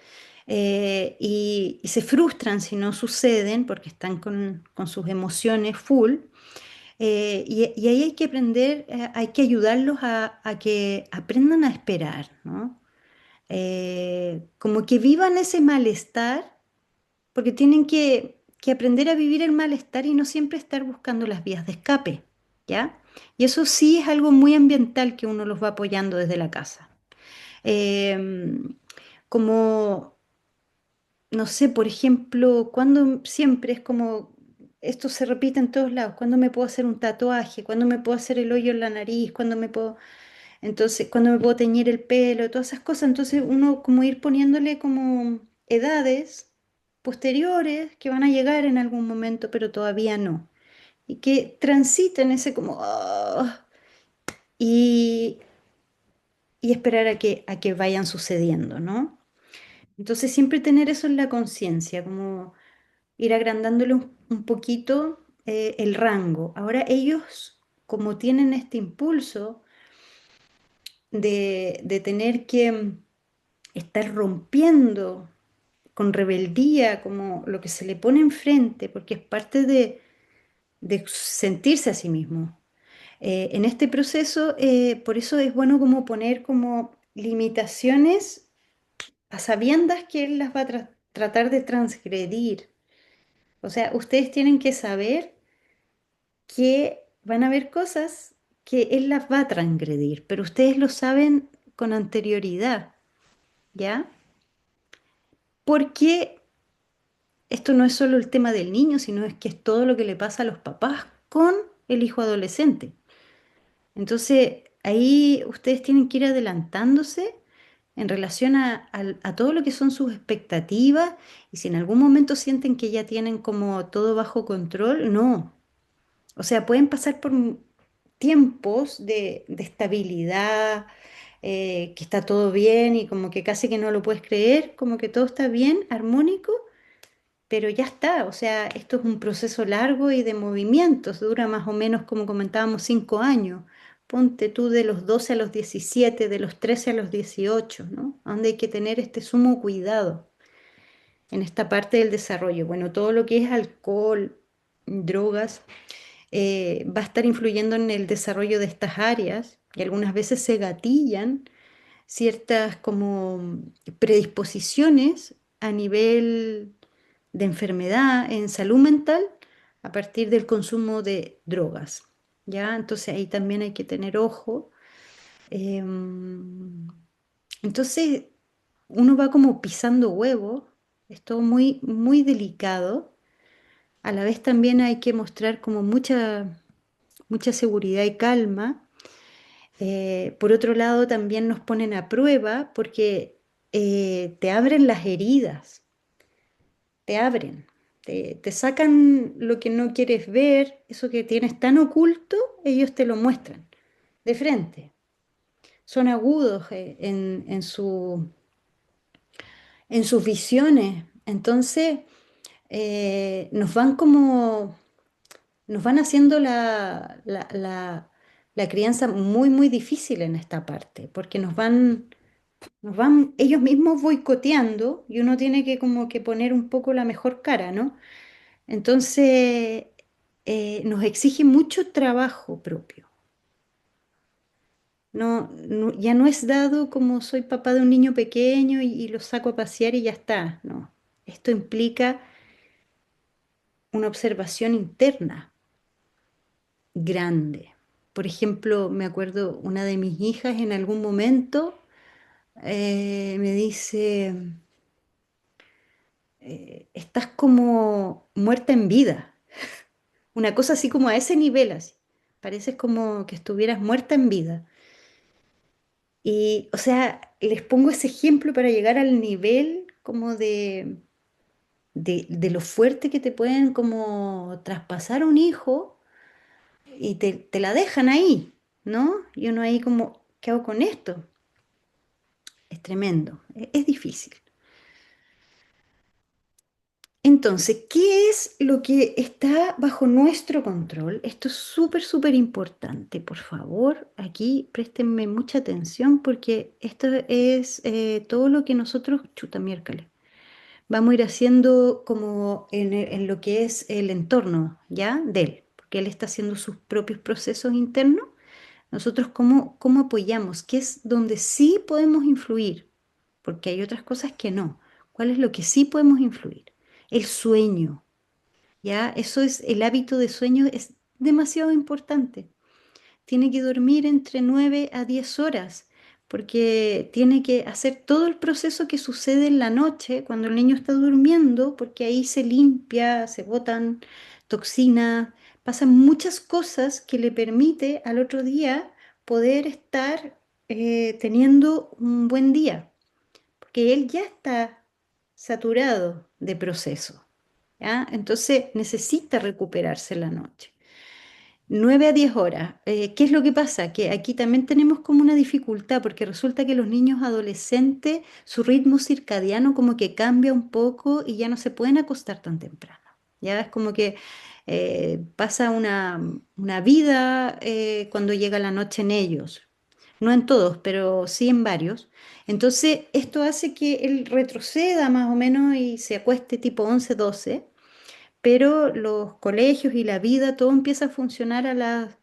y se frustran si no suceden porque están con sus emociones full. Y ahí hay que aprender, hay que ayudarlos a que aprendan a esperar, ¿no? Como que vivan ese malestar, porque tienen que aprender a vivir el malestar y no siempre estar buscando las vías de escape, ¿ya? Y eso sí es algo muy ambiental que uno los va apoyando desde la casa. Em, como no sé, por ejemplo, cuando siempre es como, esto se repite en todos lados, cuando me puedo hacer un tatuaje, cuando me puedo hacer el hoyo en la nariz, cuando me puedo... Entonces, cuando me puedo teñir el pelo, todas esas cosas. Entonces, uno como ir poniéndole como edades posteriores que van a llegar en algún momento, pero todavía no. Y que transiten ese como, y, y esperar a que vayan sucediendo, ¿no? Entonces, siempre tener eso en la conciencia, como ir agrandándole un poquito el rango. Ahora ellos, como tienen este impulso de tener que estar rompiendo con rebeldía, como lo que se le pone enfrente, porque es parte de sentirse a sí mismo. En este proceso, por eso es bueno como poner como limitaciones a sabiendas que él las va a tratar de transgredir. O sea, ustedes tienen que saber que van a haber cosas que él las va a transgredir, pero ustedes lo saben con anterioridad, ¿ya? Porque esto no es solo el tema del niño, sino es que es todo lo que le pasa a los papás con el hijo adolescente. Entonces, ahí ustedes tienen que ir adelantándose en relación a todo lo que son sus expectativas y si en algún momento sienten que ya tienen como todo bajo control, no. O sea, pueden pasar por tiempos de estabilidad, que está todo bien y como que casi que no lo puedes creer, como que todo está bien, armónico, pero ya está. O sea, esto es un proceso largo y de movimientos, dura más o menos, como comentábamos, 5 años. Ponte tú de los 12 a los 17, de los 13 a los 18, ¿no? Donde hay que tener este sumo cuidado en esta parte del desarrollo. Bueno, todo lo que es alcohol, drogas va a estar influyendo en el desarrollo de estas áreas y algunas veces se gatillan ciertas como predisposiciones a nivel de enfermedad en salud mental a partir del consumo de drogas. ¿Ya? Entonces ahí también hay que tener ojo. Entonces uno va como pisando huevo, es todo muy, muy delicado. A la vez también hay que mostrar como mucha seguridad y calma. Por otro lado, también nos ponen a prueba porque te abren las heridas, te abren, te sacan lo que no quieres ver, eso que tienes tan oculto, ellos te lo muestran de frente. Son agudos en sus visiones. Entonces, nos van como nos van haciendo la crianza muy, muy difícil en esta parte, porque nos van ellos mismos boicoteando y uno tiene que como que poner un poco la mejor cara, ¿no? Entonces, nos exige mucho trabajo propio. Ya no es dado como soy papá de un niño pequeño y lo saco a pasear y ya está, no. Esto implica una observación interna grande. Por ejemplo, me acuerdo una de mis hijas en algún momento me dice, estás como muerta en vida. Una cosa así como a ese nivel, así. Pareces como que estuvieras muerta en vida. Y, o sea, les pongo ese ejemplo para llegar al nivel como de lo fuerte que te pueden como traspasar un hijo y te la dejan ahí, ¿no? Y uno ahí como, ¿qué hago con esto? Es tremendo, es difícil. Entonces, ¿qué es lo que está bajo nuestro control? Esto es súper, súper importante. Por favor, aquí préstenme mucha atención porque esto es todo lo que nosotros, chuta miércoles, vamos a ir haciendo como en lo que es el entorno, ¿ya? De él, porque él está haciendo sus propios procesos internos. Nosotros, ¿cómo apoyamos? ¿Qué es donde sí podemos influir? Porque hay otras cosas que no. ¿Cuál es lo que sí podemos influir? El sueño, ¿ya? Eso es, el hábito de sueño es demasiado importante. Tiene que dormir entre 9 a 10 horas, porque tiene que hacer todo el proceso que sucede en la noche cuando el niño está durmiendo, porque ahí se limpia, se botan toxinas, pasan muchas cosas que le permite al otro día poder estar. teniendo un buen día, porque él ya está saturado de proceso, ¿ya? Entonces necesita recuperarse en la noche. 9 a 10 horas. ¿Qué es lo que pasa? Que aquí también tenemos como una dificultad, porque resulta que los niños adolescentes, su ritmo circadiano como que cambia un poco y ya no se pueden acostar tan temprano. Ya es como que pasa una vida cuando llega la noche en ellos. No en todos, pero sí en varios. Entonces, esto hace que él retroceda más o menos y se acueste tipo 11 12, pero los colegios y la vida, todo empieza a funcionar a las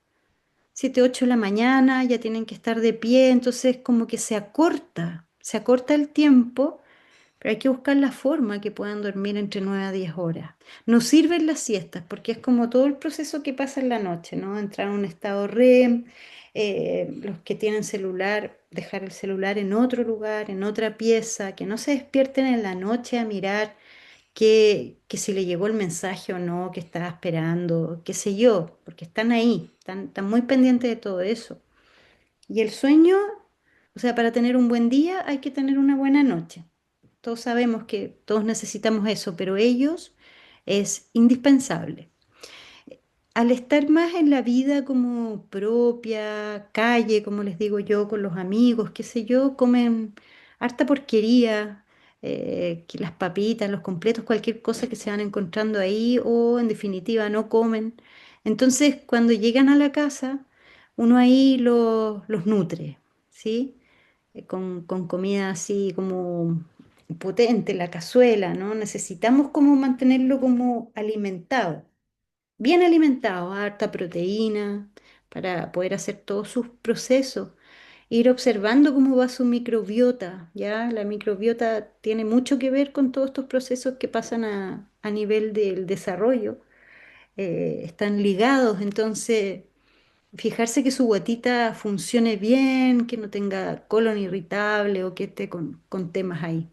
7 8 de la mañana, ya tienen que estar de pie, entonces como que se acorta el tiempo, pero hay que buscar la forma que puedan dormir entre 9 a 10 horas. No sirven las siestas porque es como todo el proceso que pasa en la noche, ¿no? Entrar en un estado REM, los que tienen celular, dejar el celular en otro lugar, en otra pieza, que no se despierten en la noche a mirar que si le llegó el mensaje o no, que estaba esperando, qué sé yo, porque están ahí, están muy pendientes de todo eso. Y el sueño, o sea, para tener un buen día hay que tener una buena noche. Todos sabemos que todos necesitamos eso, pero ellos es indispensable. Al estar más en la vida como propia, calle, como les digo yo, con los amigos, qué sé yo, comen harta porquería, que las papitas, los completos, cualquier cosa que se van encontrando ahí, o en definitiva no comen. Entonces, cuando llegan a la casa, uno ahí los nutre, ¿sí? Con comida así como potente, la cazuela, ¿no? Necesitamos como mantenerlo como alimentado, bien alimentado, harta proteína, para poder hacer todos sus procesos. Ir observando cómo va su microbiota, ¿ya? La microbiota tiene mucho que ver con todos estos procesos que pasan a nivel del desarrollo. Están ligados, entonces fijarse que su guatita funcione bien, que no tenga colon irritable o que esté con temas ahí.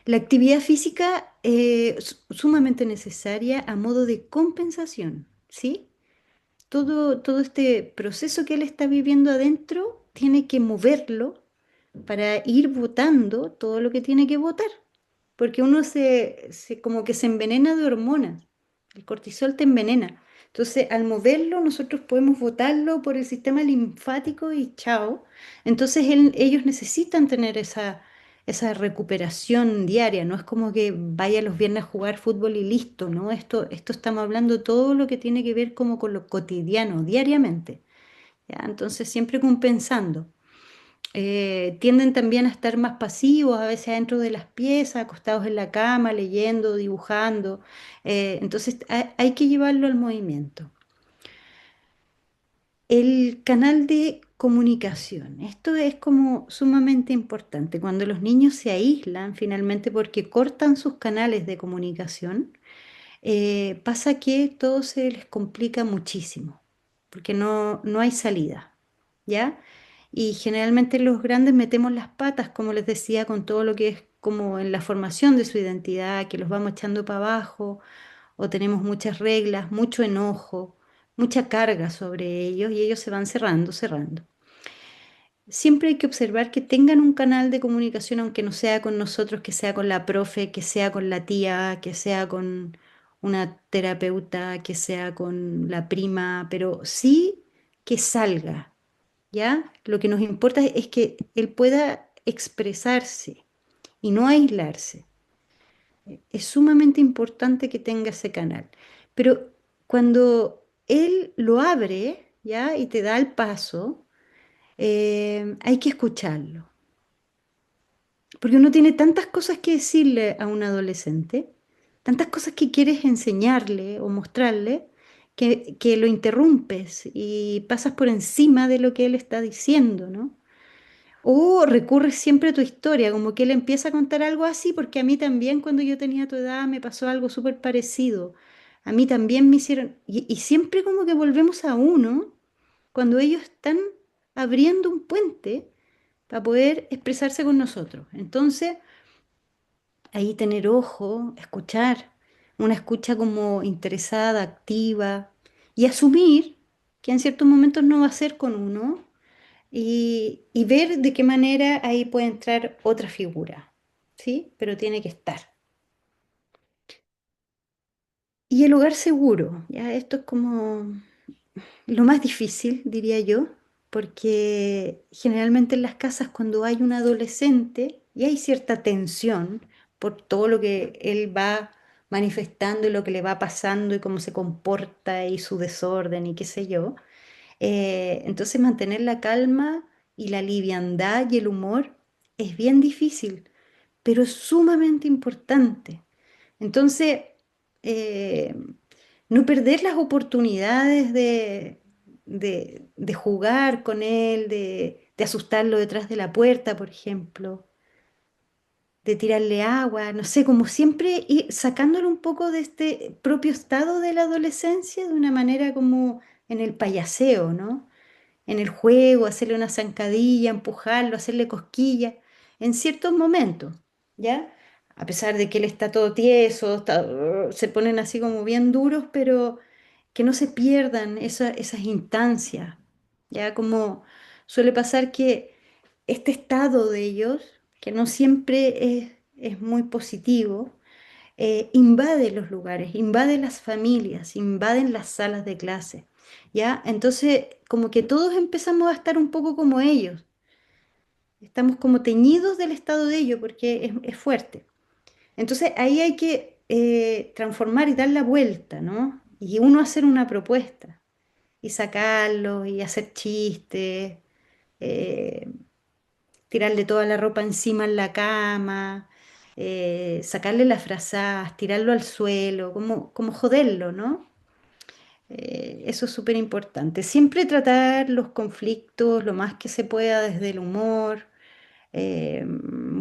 La actividad física es sumamente necesaria a modo de compensación, ¿sí? Todo este proceso que él está viviendo adentro tiene que moverlo para ir botando todo lo que tiene que botar, porque uno como que se envenena de hormonas, el cortisol te envenena. Entonces, al moverlo, nosotros podemos botarlo por el sistema linfático y chao. Entonces, ellos necesitan tener esa recuperación diaria, no es como que vaya los viernes a jugar fútbol y listo, ¿no? Esto estamos hablando todo lo que tiene que ver como con lo cotidiano, diariamente, ¿ya? Entonces, siempre compensando. Tienden también a estar más pasivos, a veces dentro de las piezas, acostados en la cama, leyendo, dibujando. Entonces hay que llevarlo al movimiento. El canal de comunicación. Esto es como sumamente importante. Cuando los niños se aíslan finalmente porque cortan sus canales de comunicación, pasa que todo se les complica muchísimo, porque no hay salida, ¿ya? Y generalmente los grandes metemos las patas, como les decía, con todo lo que es como en la formación de su identidad, que los vamos echando para abajo, o tenemos muchas reglas, mucho enojo, mucha carga sobre ellos y ellos se van cerrando, cerrando. Siempre hay que observar que tengan un canal de comunicación, aunque no sea con nosotros, que sea con la profe, que sea con la tía, que sea con una terapeuta, que sea con la prima, pero sí que salga, ¿ya? Lo que nos importa es que él pueda expresarse y no aislarse. Es sumamente importante que tenga ese canal. Pero cuando él lo abre, ¿ya? Y te da el paso, hay que escucharlo. Porque uno tiene tantas cosas que decirle a un adolescente, tantas cosas que quieres enseñarle o mostrarle, que lo interrumpes y pasas por encima de lo que él está diciendo, ¿no? O recurres siempre a tu historia, como que él empieza a contar algo así, porque a mí también cuando yo tenía tu edad me pasó algo súper parecido. A mí también me hicieron, y siempre como que volvemos a uno cuando ellos están abriendo un puente para poder expresarse con nosotros. Entonces, ahí tener ojo, escuchar, una escucha como interesada, activa, y asumir que en ciertos momentos no va a ser con uno, y ver de qué manera ahí puede entrar otra figura, ¿sí? Pero tiene que estar. Y el hogar seguro, ya esto es como lo más difícil, diría yo, porque generalmente en las casas cuando hay un adolescente y hay cierta tensión por todo lo que él va manifestando y lo que le va pasando y cómo se comporta y su desorden y qué sé yo, entonces mantener la calma y la liviandad y el humor es bien difícil, pero es sumamente importante. Entonces, eh, no perder las oportunidades de jugar con él, de asustarlo detrás de la puerta, por ejemplo, de tirarle agua, no sé, como siempre ir sacándolo un poco de este propio estado de la adolescencia de una manera como en el payaseo, ¿no? En el juego, hacerle una zancadilla, empujarlo, hacerle cosquillas, en ciertos momentos, ¿ya? A pesar de que él está todo tieso, se ponen así como bien duros, pero que no se pierdan esas instancias, ¿ya? Como suele pasar que este estado de ellos, que no siempre es muy positivo, invade los lugares, invade las familias, invaden las salas de clase, ¿ya? Entonces, como que todos empezamos a estar un poco como ellos, estamos como teñidos del estado de ellos porque es fuerte. Entonces, ahí hay que transformar y dar la vuelta, ¿no? Y uno hacer una propuesta y sacarlo y hacer chistes, eh, tirarle toda la ropa encima en la cama, sacarle las frazas, tirarlo al suelo, como joderlo, ¿no? Eso es súper importante. Siempre tratar los conflictos lo más que se pueda desde el humor,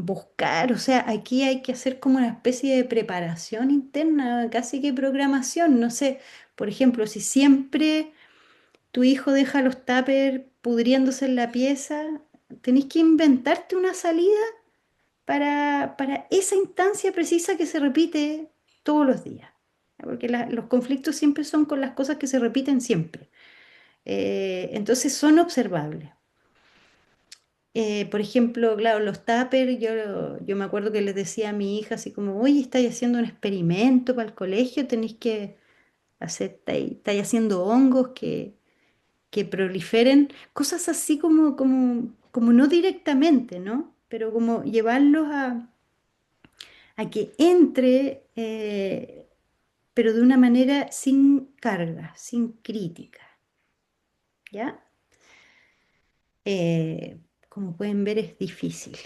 buscar, o sea, aquí hay que hacer como una especie de preparación interna, casi que programación, no sé, por ejemplo, si siempre tu hijo deja los tuppers pudriéndose en la pieza, tenés que inventarte una salida para esa instancia precisa que se repite todos los días. Porque los conflictos siempre son con las cosas que se repiten siempre. Entonces son observables. Por ejemplo, claro, los tuppers, yo me acuerdo que les decía a mi hija así como, oye, estáis haciendo un experimento para el colegio, tenéis que hacer, estáis haciendo hongos que proliferen, cosas así como no directamente, ¿no? Pero como llevarlos a que entre, pero de una manera sin carga, sin crítica, ¿ya? Como pueden ver, es difícil,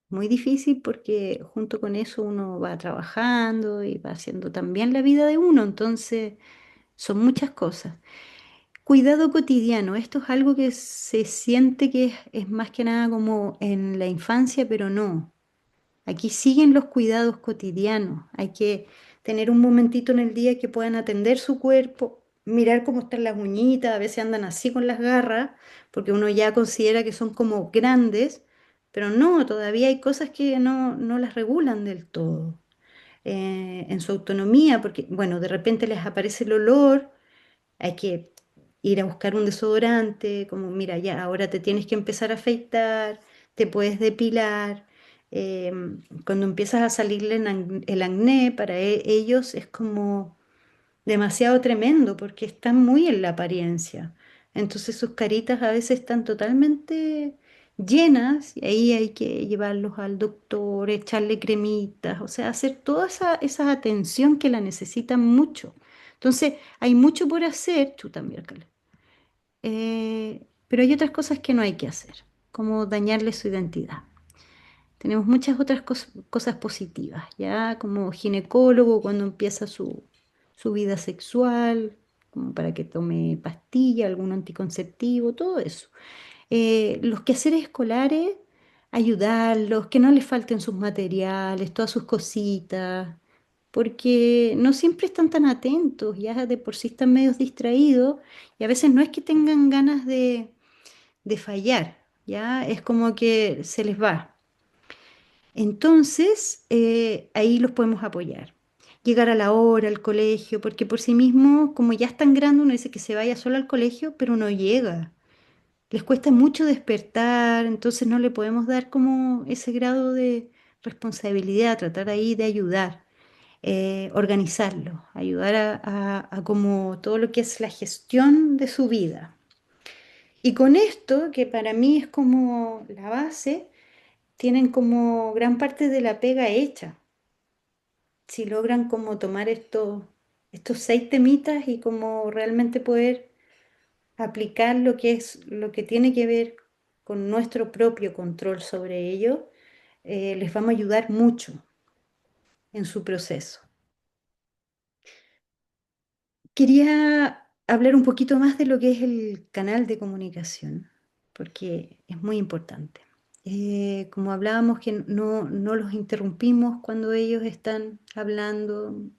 muy difícil porque junto con eso uno va trabajando y va haciendo también la vida de uno, entonces son muchas cosas. Cuidado cotidiano, esto es algo que se siente que es más que nada como en la infancia, pero no. Aquí siguen los cuidados cotidianos. Hay que tener un momentito en el día que puedan atender su cuerpo, mirar cómo están las uñitas, a veces andan así con las garras, porque uno ya considera que son como grandes, pero no, todavía hay cosas que no las regulan del todo. En su autonomía, porque bueno, de repente les aparece el olor, hay que ir a buscar un desodorante, como mira, ya, ahora te tienes que empezar a afeitar, te puedes depilar. eh, Cuando empiezas a salirle el acné, para ellos es como demasiado tremendo porque están muy en la apariencia. Entonces sus caritas a veces están totalmente llenas y ahí hay que llevarlos al doctor, echarle cremitas, o sea, hacer toda esa atención que la necesitan mucho. Entonces hay mucho por hacer, chuta, miércoles. Pero hay otras cosas que no hay que hacer, como dañarle su identidad. Tenemos muchas otras cosas positivas, ya como ginecólogo cuando empieza su vida sexual, como para que tome pastilla, algún anticonceptivo, todo eso. Los quehaceres escolares, ayudarlos, que no les falten sus materiales, todas sus cositas, porque no siempre están tan atentos, ya de por sí están medios distraídos y a veces no es que tengan ganas de fallar, ya es como que se les va. Entonces, ahí los podemos apoyar. Llegar a la hora al colegio, porque por sí mismo, como ya es tan grande, uno dice que se vaya solo al colegio, pero no llega. les cuesta mucho despertar, entonces no le podemos dar como ese grado de responsabilidad, tratar ahí de ayudar, organizarlo, ayudar a como todo lo que es la gestión de su vida. Y con esto, que para mí es como la base, tienen como gran parte de la pega hecha. Si logran como tomar estos 6 temitas y como realmente poder aplicar lo que es, lo que tiene que ver con nuestro propio control sobre ello, les vamos a ayudar mucho en su proceso. Quería hablar un poquito más de lo que es el canal de comunicación, porque es muy importante. Como hablábamos, que no los interrumpimos cuando ellos están hablando,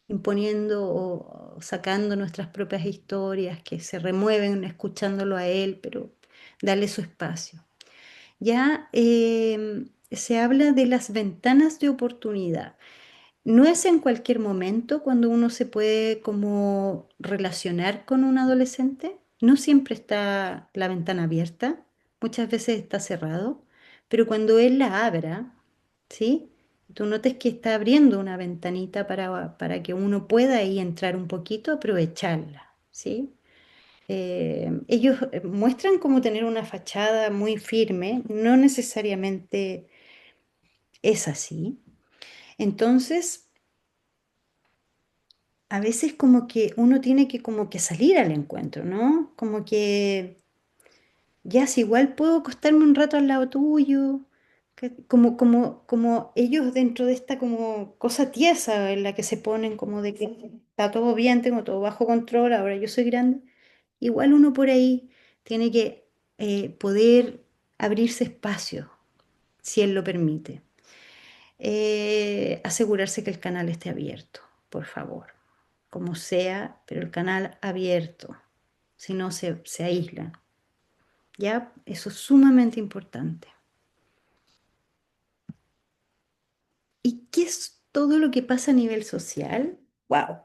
imponiendo o sacando nuestras propias historias, que se remueven escuchándolo a él, pero darle su espacio. Ya se habla de las ventanas de oportunidad. No es en cualquier momento cuando uno se puede como relacionar con un adolescente. No siempre está la ventana abierta, muchas veces está cerrado, pero cuando él la abra, ¿sí? Tú notes que está abriendo una ventanita para que uno pueda ahí entrar un poquito, aprovecharla, ¿sí? Ellos muestran como tener una fachada muy firme, no necesariamente es así. Entonces, a veces como que uno tiene que como que salir al encuentro, ¿no? Como que ya si igual puedo acostarme un rato al lado tuyo, como ellos dentro de esta como cosa tiesa en la que se ponen como de que está todo bien, tengo todo bajo control, ahora yo soy grande, igual uno por ahí tiene que poder abrirse espacio, si él lo permite. Asegurarse que el canal esté abierto, por favor, como sea, pero el canal abierto, si no se aíslan. ¿Ya? Eso es sumamente importante. ¿Y qué es todo lo que pasa a nivel social? ¡Wow!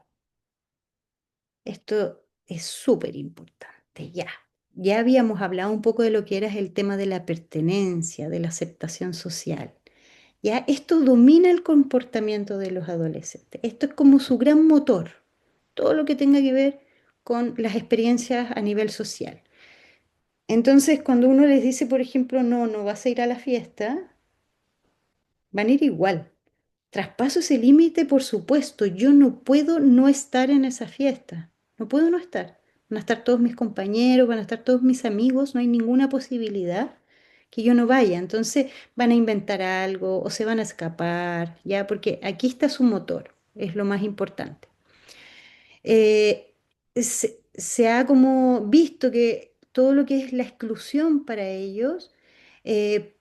Esto es súper importante, ya. Ya habíamos hablado un poco de lo que era el tema de la pertenencia, de la aceptación social. Ya, esto domina el comportamiento de los adolescentes. Esto es como su gran motor, todo lo que tenga que ver con las experiencias a nivel social. Entonces, cuando uno les dice, por ejemplo, no vas a ir a la fiesta, van a ir igual. Traspaso ese límite, por supuesto. Yo no puedo no estar en esa fiesta. No puedo no estar. Van a estar todos mis compañeros, van a estar todos mis amigos. No hay ninguna posibilidad que yo no vaya. Entonces van a inventar algo o se van a escapar, ¿ya? Porque aquí está su motor. Es lo más importante. Se ha como visto que todo lo que es la exclusión para ellos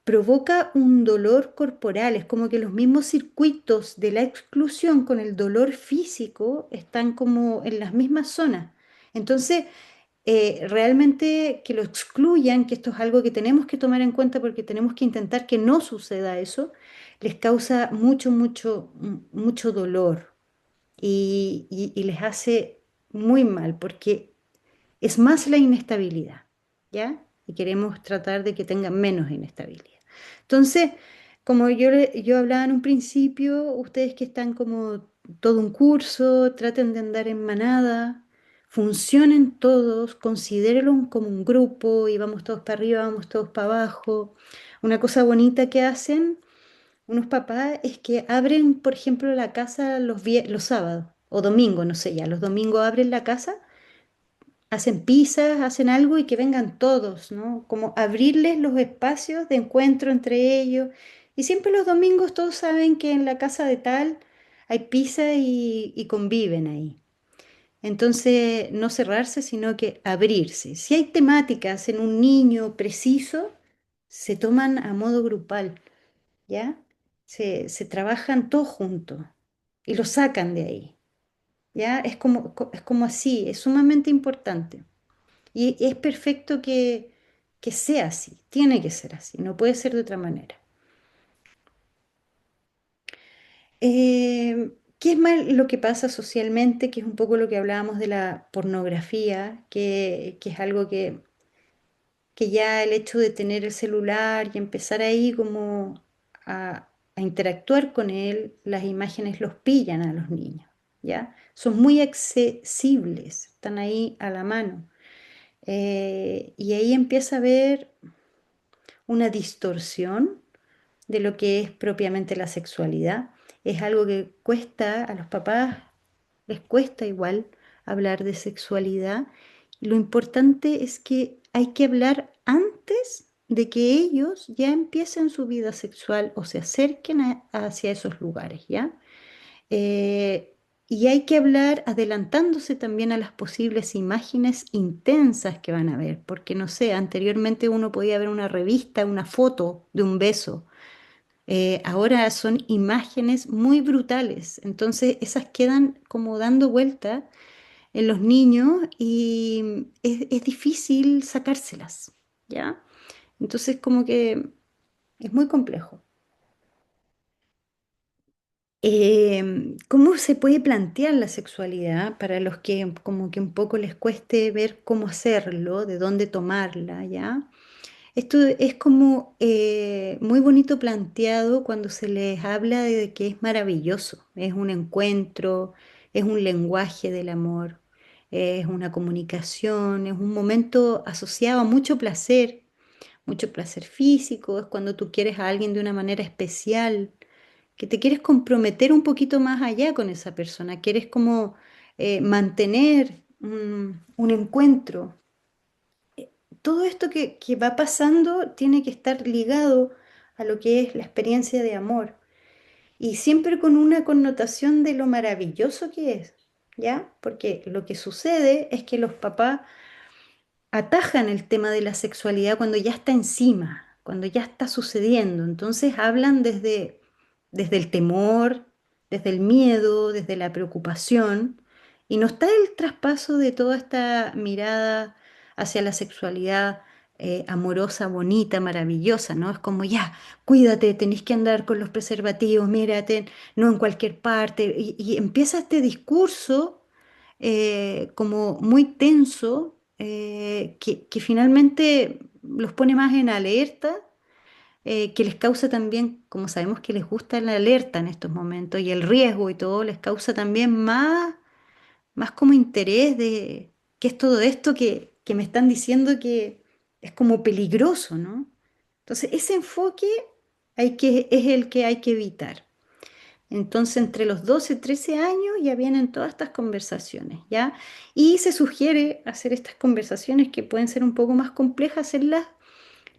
provoca un dolor corporal, es como que los mismos circuitos de la exclusión con el dolor físico están como en las mismas zonas. Entonces, realmente que lo excluyan, que esto es algo que tenemos que tomar en cuenta porque tenemos que intentar que no suceda eso, les causa mucho dolor y les hace muy mal porque es más la inestabilidad, ¿ya? Y queremos tratar de que tengan menos inestabilidad. Entonces, como yo hablaba en un principio, ustedes que están como todo un curso, traten de andar en manada, funcionen todos, considérenlo como un grupo y vamos todos para arriba, vamos todos para abajo. Una cosa bonita que hacen unos papás es que abren, por ejemplo, la casa los sábados o domingos, no sé ya, los domingos abren la casa, hacen pizzas, hacen algo y que vengan todos, ¿no? Como abrirles los espacios de encuentro entre ellos. Y siempre los domingos todos saben que en la casa de tal hay pizza y conviven ahí. Entonces, no cerrarse, sino que abrirse. Si hay temáticas en un niño preciso, se toman a modo grupal. ¿Ya? Se trabajan todos juntos y lo sacan de ahí, ¿ya? Es como así, es sumamente importante. Y es perfecto que sea así, tiene que ser así, no puede ser de otra manera. ¿Qué es más lo que pasa socialmente? Que es un poco lo que hablábamos de la pornografía, que es algo que que ya el hecho de tener el celular y empezar ahí como a interactuar con él, las imágenes los pillan a los niños, ¿ya? Son muy accesibles, están ahí a la mano. Y ahí empieza a haber una distorsión de lo que es propiamente la sexualidad. Es algo que cuesta a los papás, les cuesta igual hablar de sexualidad. Lo importante es que hay que hablar antes de que ellos ya empiecen su vida sexual o se acerquen hacia esos lugares, ¿ya? Eh, y hay que hablar adelantándose también a las posibles imágenes intensas que van a ver, porque no sé, anteriormente uno podía ver una revista, una foto de un beso. Ahora son imágenes muy brutales, entonces esas quedan como dando vuelta en los niños y es difícil sacárselas, ¿ya? Entonces como que es muy complejo. ¿Cómo se puede plantear la sexualidad para los que como que un poco les cueste ver cómo hacerlo, de dónde tomarla, ¿ya? Esto es como muy bonito planteado cuando se les habla de que es maravilloso, es un encuentro, es un lenguaje del amor, es una comunicación, es un momento asociado a mucho placer físico, es cuando tú quieres a alguien de una manera especial, que te quieres comprometer un poquito más allá con esa persona, quieres como mantener un encuentro. Todo esto que va pasando tiene que estar ligado a lo que es la experiencia de amor y siempre con una connotación de lo maravilloso que es, ¿ya? Porque lo que sucede es que los papás atajan el tema de la sexualidad cuando ya está encima, cuando ya está sucediendo. Entonces hablan desde el temor, desde el miedo, desde la preocupación, y no está el traspaso de toda esta mirada hacia la sexualidad amorosa, bonita, maravillosa, ¿no? Es como ya, cuídate, tenés que andar con los preservativos, mírate, no en cualquier parte, y empieza este discurso como muy tenso, que finalmente los pone más en alerta, que les causa también, como sabemos que les gusta la alerta en estos momentos y el riesgo y todo, les causa también más como interés de qué es todo esto que me están diciendo que es como peligroso, ¿no? Entonces, ese enfoque es el que hay que evitar. Entonces, entre los 12 y 13 años ya vienen todas estas conversaciones, ¿ya? Y se sugiere hacer estas conversaciones que pueden ser un poco más complejas, hacerlas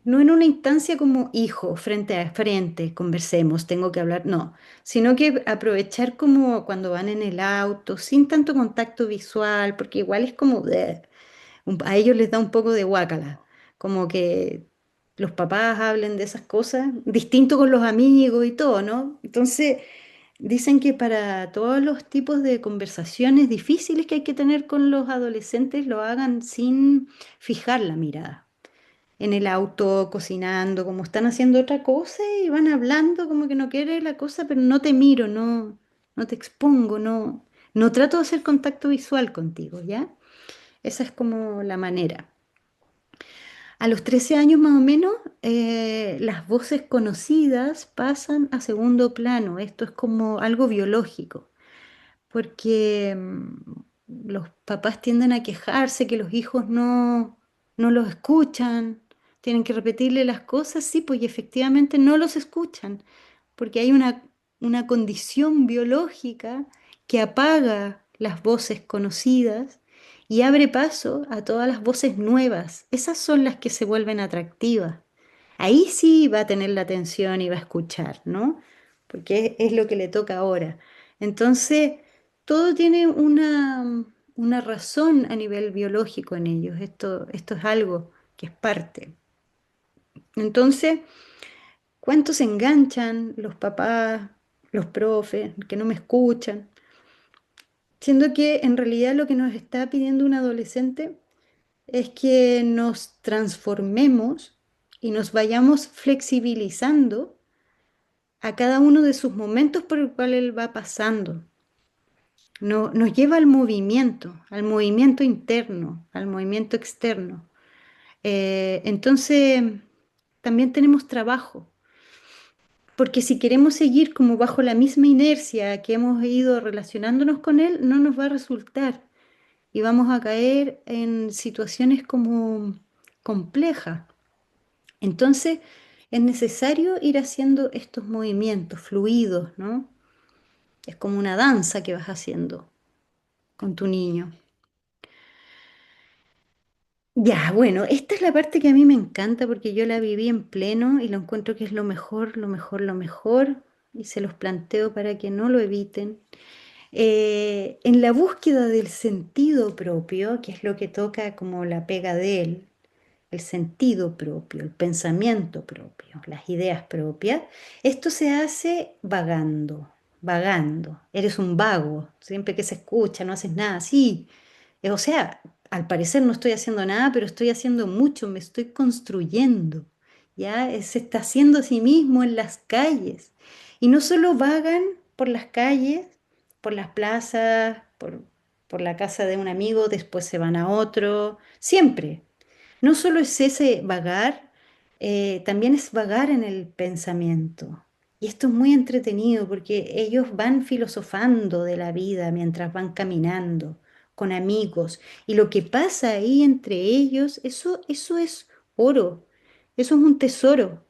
no en una instancia como hijo, frente a frente, conversemos, tengo que hablar, no, sino que aprovechar como cuando van en el auto, sin tanto contacto visual, porque igual es como, bleh, a ellos les da un poco de guácala, como que los papás hablen de esas cosas, distinto con los amigos y todo, ¿no? Entonces, dicen que para todos los tipos de conversaciones difíciles que hay que tener con los adolescentes, lo hagan sin fijar la mirada. En el auto, cocinando, como están haciendo otra cosa y van hablando como que no quiere la cosa, pero no te miro, no te expongo, no trato de hacer contacto visual contigo, ¿ya? Esa es como la manera. A los 13 años más o menos, las voces conocidas pasan a segundo plano. Esto es como algo biológico, porque los papás tienden a quejarse que los hijos no los escuchan, tienen que repetirle las cosas, sí, pues y efectivamente no los escuchan, porque hay una condición biológica que apaga las voces conocidas y abre paso a todas las voces nuevas. Esas son las que se vuelven atractivas. Ahí sí va a tener la atención y va a escuchar, ¿no? Porque es lo que le toca ahora. Entonces, todo tiene una razón a nivel biológico en ellos. Esto es algo que es parte. Entonces, ¿cuántos se enganchan los papás, los profes, que no me escuchan? Siendo que en realidad lo que nos está pidiendo un adolescente es que nos transformemos y nos vayamos flexibilizando a cada uno de sus momentos por el cual él va pasando. No, nos lleva al movimiento interno, al movimiento externo. Entonces, también tenemos trabajo, porque si queremos seguir como bajo la misma inercia que hemos ido relacionándonos con él, no nos va a resultar y vamos a caer en situaciones como complejas. Entonces, es necesario ir haciendo estos movimientos fluidos, ¿no? Es como una danza que vas haciendo con tu niño. Ya, bueno, esta es la parte que a mí me encanta porque yo la viví en pleno y lo encuentro que es lo mejor, lo mejor, lo mejor, y se los planteo para que no lo eviten. En la búsqueda del sentido propio, que es lo que toca como la pega de él, el sentido propio, el pensamiento propio, las ideas propias, esto se hace vagando, vagando. Eres un vago, siempre que se escucha, no haces nada. Sí, o sea, al parecer no estoy haciendo nada, pero estoy haciendo mucho, me estoy construyendo. ¿Ya? Se está haciendo a sí mismo en las calles. Y no solo vagan por las calles, por las plazas, por la casa de un amigo, después se van a otro, siempre. No solo es ese vagar, también es vagar en el pensamiento. Y esto es muy entretenido porque ellos van filosofando de la vida mientras van caminando con amigos. Y lo que pasa ahí entre ellos, eso es oro, eso es un tesoro.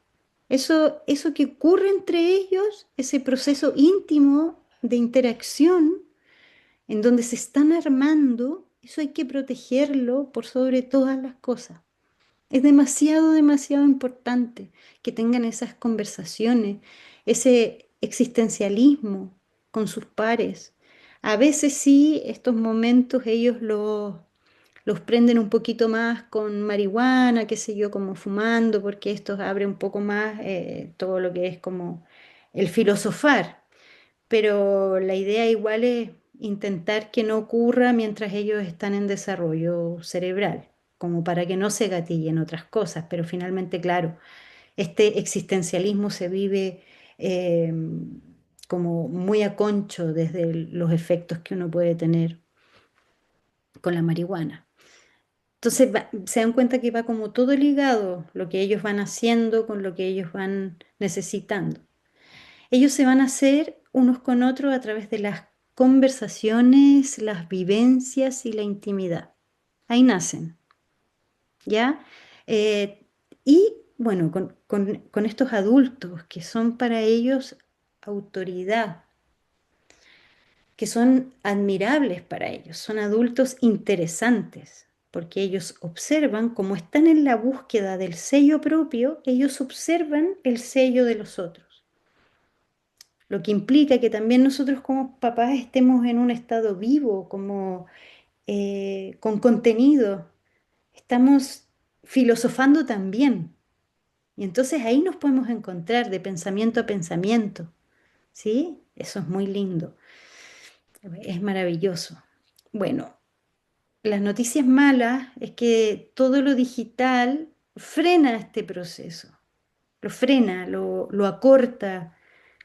Eso que ocurre entre ellos, ese proceso íntimo de interacción en donde se están armando, eso hay que protegerlo por sobre todas las cosas. Es demasiado, demasiado importante que tengan esas conversaciones, ese existencialismo con sus pares. A veces sí, estos momentos ellos los prenden un poquito más con marihuana, qué sé yo, como fumando, porque esto abre un poco más todo lo que es como el filosofar, pero la idea igual es intentar que no ocurra mientras ellos están en desarrollo cerebral, como para que no se gatillen otras cosas, pero finalmente, claro, este existencialismo se vive eh, como muy a concho desde los efectos que uno puede tener con la marihuana. Entonces se dan cuenta que va como todo ligado, lo que ellos van haciendo con lo que ellos van necesitando. Ellos se van a hacer unos con otros a través de las conversaciones, las vivencias y la intimidad. Ahí nacen, ¿ya? Eh, y bueno, con estos adultos que son para ellos autoridad, que son admirables para ellos, son adultos interesantes, porque ellos observan, como están en la búsqueda del sello propio, ellos observan el sello de los otros. Lo que implica que también nosotros como papás estemos en un estado vivo, como con contenido. Estamos filosofando también. Y entonces ahí nos podemos encontrar de pensamiento a pensamiento. ¿Sí? Eso es muy lindo. Es maravilloso. Bueno, las noticias malas es que todo lo digital frena este proceso. Lo frena, lo acorta,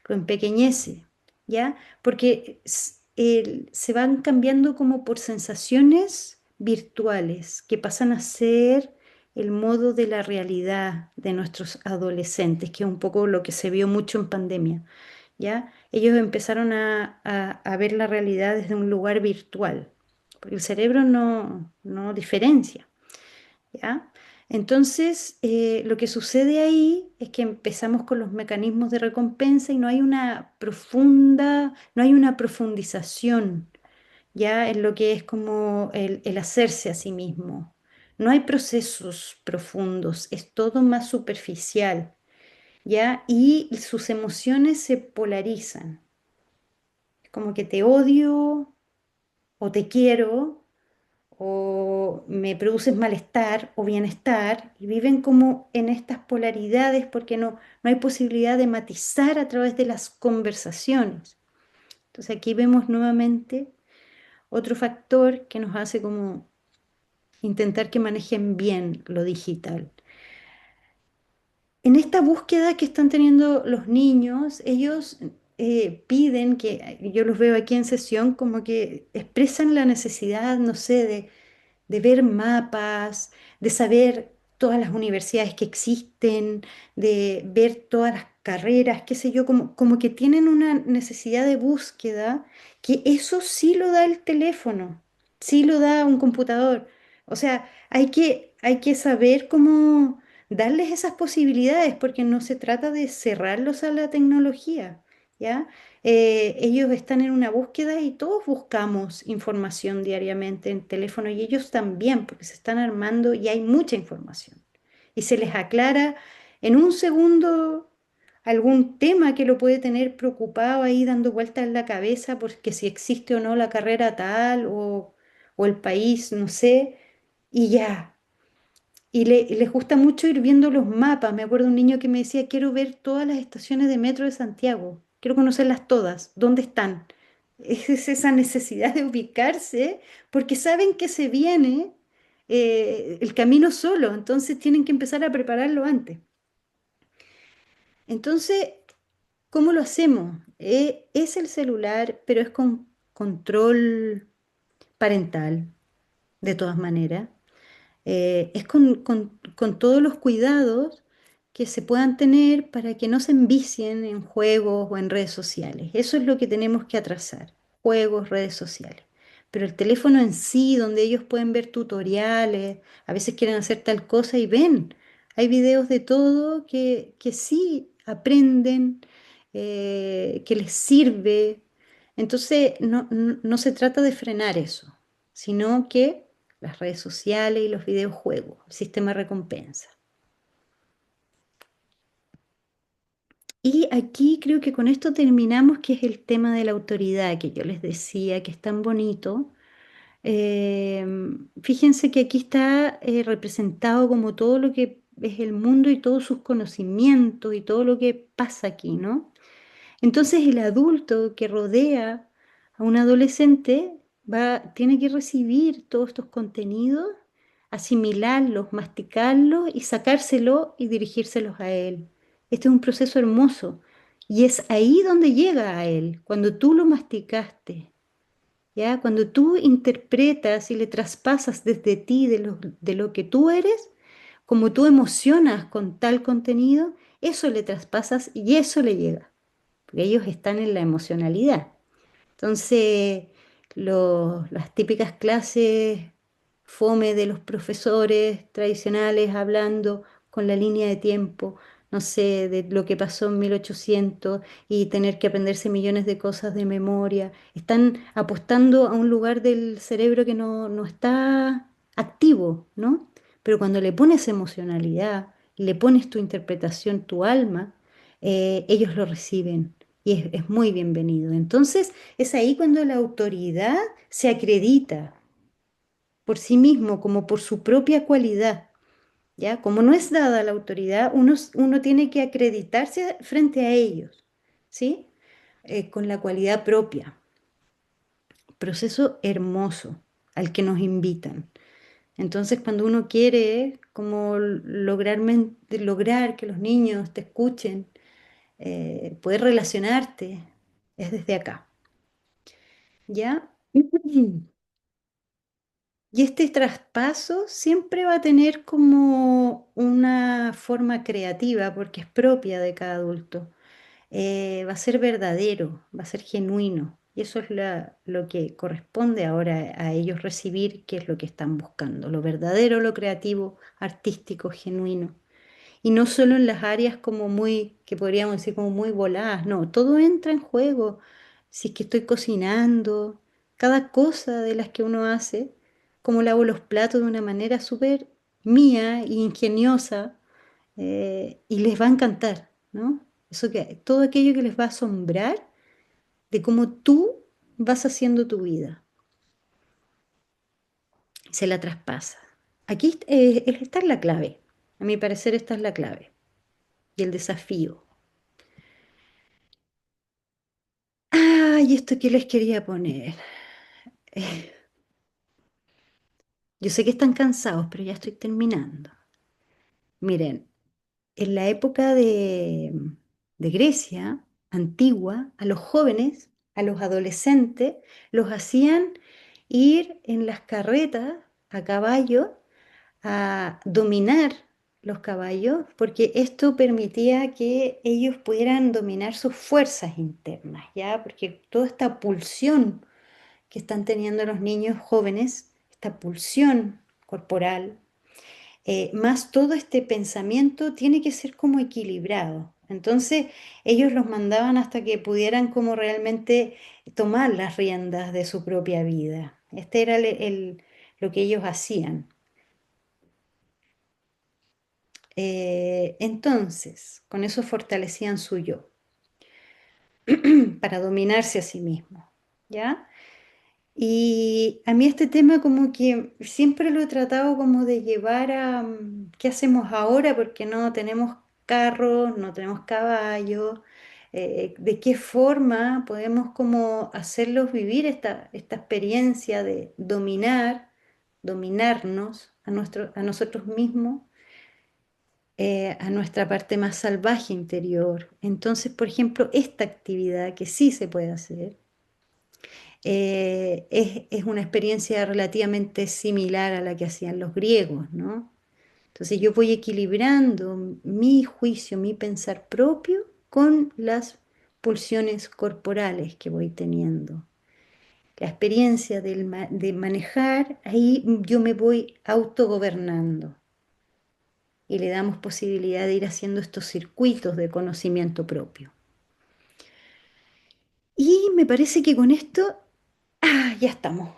lo empequeñece, ¿ya? Porque se van cambiando como por sensaciones virtuales que pasan a ser el modo de la realidad de nuestros adolescentes, que es un poco lo que se vio mucho en pandemia, ¿ya? Ellos empezaron a ver la realidad desde un lugar virtual, porque el cerebro no diferencia. ¿Ya? Entonces, lo que sucede ahí es que empezamos con los mecanismos de recompensa y no hay una profunda, no hay una profundización, ya en lo que es como el hacerse a sí mismo. No hay procesos profundos, es todo más superficial, ¿ya? Y sus emociones se polarizan. Es como que te odio o te quiero o me produces malestar o bienestar y viven como en estas polaridades porque no hay posibilidad de matizar a través de las conversaciones. Entonces aquí vemos nuevamente otro factor que nos hace como intentar que manejen bien lo digital. En esta búsqueda que están teniendo los niños, ellos piden que, yo los veo aquí en sesión, como que expresan la necesidad, no sé, de ver mapas, de saber. todas las universidades que existen, de ver todas las carreras, qué sé yo, como que tienen una necesidad de búsqueda, que eso sí lo da el teléfono, sí lo da un computador. O sea, hay que saber cómo darles esas posibilidades, porque no se trata de cerrarlos a la tecnología, ¿ya? Ellos están en una búsqueda y todos buscamos información diariamente en teléfono y ellos también, porque se están armando y hay mucha información. Y se les aclara en un segundo algún tema que lo puede tener preocupado ahí dando vueltas en la cabeza porque si existe o no la carrera tal o el país, no sé, y ya. Y les gusta mucho ir viendo los mapas. Me acuerdo un niño que me decía, quiero ver todas las estaciones de metro de Santiago, quiero conocerlas todas, ¿dónde están? Es esa necesidad de ubicarse porque saben que se viene el camino solo, entonces tienen que empezar a prepararlo antes. Entonces, ¿cómo lo hacemos? Es el celular, pero es con control parental, de todas maneras. Es con todos los cuidados que se puedan tener para que no se envicien en juegos o en redes sociales. Eso es lo que tenemos que atrasar, juegos, redes sociales. Pero el teléfono en sí, donde ellos pueden ver tutoriales, a veces quieren hacer tal cosa y ven. Hay videos de todo que sí aprenden, que les sirve. Entonces, no se trata de frenar eso, sino que las redes sociales y los videojuegos, el sistema de recompensa. Y aquí creo que con esto terminamos, que es el tema de la autoridad que yo les decía, que es tan bonito. Eh, Fíjense que aquí está representado como todo lo que es el mundo y todos sus conocimientos y todo lo que pasa aquí, ¿no? Entonces el adulto que rodea a un adolescente tiene que recibir todos estos contenidos, asimilarlos, masticarlos y sacárselos y dirigírselos a él. Este es un proceso hermoso y es ahí donde llega a él, cuando tú lo masticaste, ¿ya? Cuando tú interpretas y le traspasas desde ti, de lo que tú eres, como tú emocionas con tal contenido, eso le traspasas y eso le llega porque ellos están en la emocionalidad. Entonces, las típicas clases fome de los profesores tradicionales hablando con la línea de tiempo, no sé, de lo que pasó en 1800 y tener que aprenderse millones de cosas de memoria, están apostando a un lugar del cerebro que no está activo, ¿no? Pero cuando le pones emocionalidad, le pones tu interpretación, tu alma, ellos lo reciben y es muy bienvenido. Entonces, es ahí cuando la autoridad se acredita por sí mismo, como por su propia cualidad, ¿ya? Como no es dada la autoridad, uno tiene que acreditarse frente a ellos, ¿sí? Con la cualidad propia. Proceso hermoso al que nos invitan. Entonces, cuando uno quiere como lograr que los niños te escuchen, poder relacionarte, es desde acá, ¿ya? Y este traspaso siempre va a tener como una forma creativa, porque es propia de cada adulto. Va a ser verdadero, va a ser genuino. Y eso es lo que corresponde ahora a ellos recibir, que es lo que están buscando, lo verdadero, lo creativo, artístico, genuino. Y no solo en las áreas como muy, que podríamos decir como muy voladas, no, todo entra en juego. Si es que estoy cocinando, cada cosa de las que uno hace, como lavo los platos de una manera súper mía e ingeniosa, y les va a encantar, ¿no? Todo aquello que les va a asombrar de cómo tú vas haciendo tu vida, se la traspasa. Aquí esta es la clave, a mi parecer esta es la clave y el desafío. Ah, y esto que les quería poner. Eh, yo sé que están cansados, pero ya estoy terminando. Miren, en la época de Grecia antigua, a los jóvenes, a los adolescentes, los hacían ir en las carretas a caballo a dominar los caballos, porque esto permitía que ellos pudieran dominar sus fuerzas internas, ¿ya? Porque toda esta pulsión que están teniendo los niños jóvenes, esta pulsión corporal, más todo este pensamiento tiene que ser como equilibrado. Entonces ellos los mandaban hasta que pudieran como realmente tomar las riendas de su propia vida. Este era lo que ellos hacían. Entonces, con eso fortalecían su yo para dominarse a sí mismos, ¿ya? Y a mí este tema como que siempre lo he tratado como de llevar a qué hacemos ahora porque no tenemos carros, no tenemos caballos, de qué forma podemos como hacerlos vivir esta experiencia de dominarnos a nosotros mismos, a nuestra parte más salvaje interior. Entonces, por ejemplo, esta actividad que sí se puede hacer es una experiencia relativamente similar a la que hacían los griegos, ¿no? Entonces yo voy equilibrando mi juicio, mi pensar propio con las pulsiones corporales que voy teniendo. La experiencia de manejar, ahí yo me voy autogobernando y le damos posibilidad de ir haciendo estos circuitos de conocimiento propio. Y me parece que con esto, ya estamos.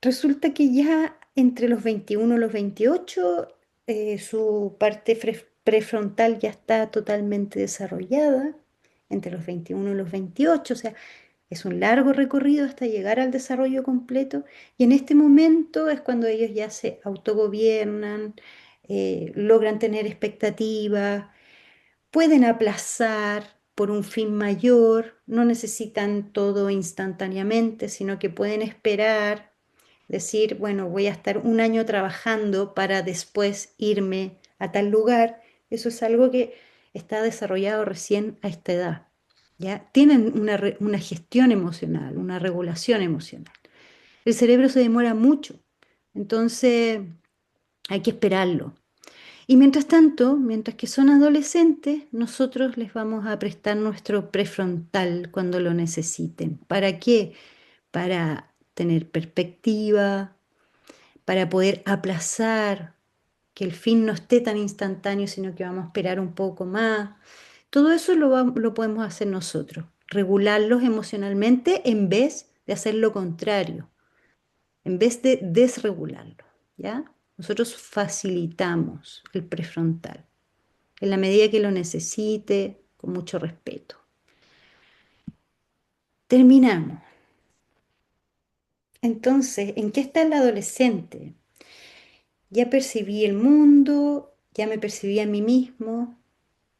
Resulta que ya entre los 21 y los 28, su parte prefrontal ya está totalmente desarrollada, entre los 21 y los 28, o sea, es un largo recorrido hasta llegar al desarrollo completo y en este momento es cuando ellos ya se autogobiernan, logran tener expectativas, pueden aplazar por un fin mayor, no necesitan todo instantáneamente, sino que pueden esperar, decir, bueno, voy a estar un año trabajando para después irme a tal lugar. Eso es algo que está desarrollado recién a esta edad. ¿Ya? Tienen una gestión emocional, una regulación emocional. El cerebro se demora mucho, entonces hay que esperarlo. Y mientras tanto, mientras que son adolescentes, nosotros les vamos a prestar nuestro prefrontal cuando lo necesiten. ¿Para qué? Para tener perspectiva, para poder aplazar, que el fin no esté tan instantáneo, sino que vamos a esperar un poco más. Todo eso lo podemos hacer nosotros, regularlos emocionalmente en vez de hacer lo contrario, en vez de desregularlo, ¿ya? Nosotros facilitamos el prefrontal en la medida que lo necesite, con mucho respeto. Terminamos. Entonces, ¿en qué está el adolescente? Ya percibí el mundo, ya me percibí a mí mismo,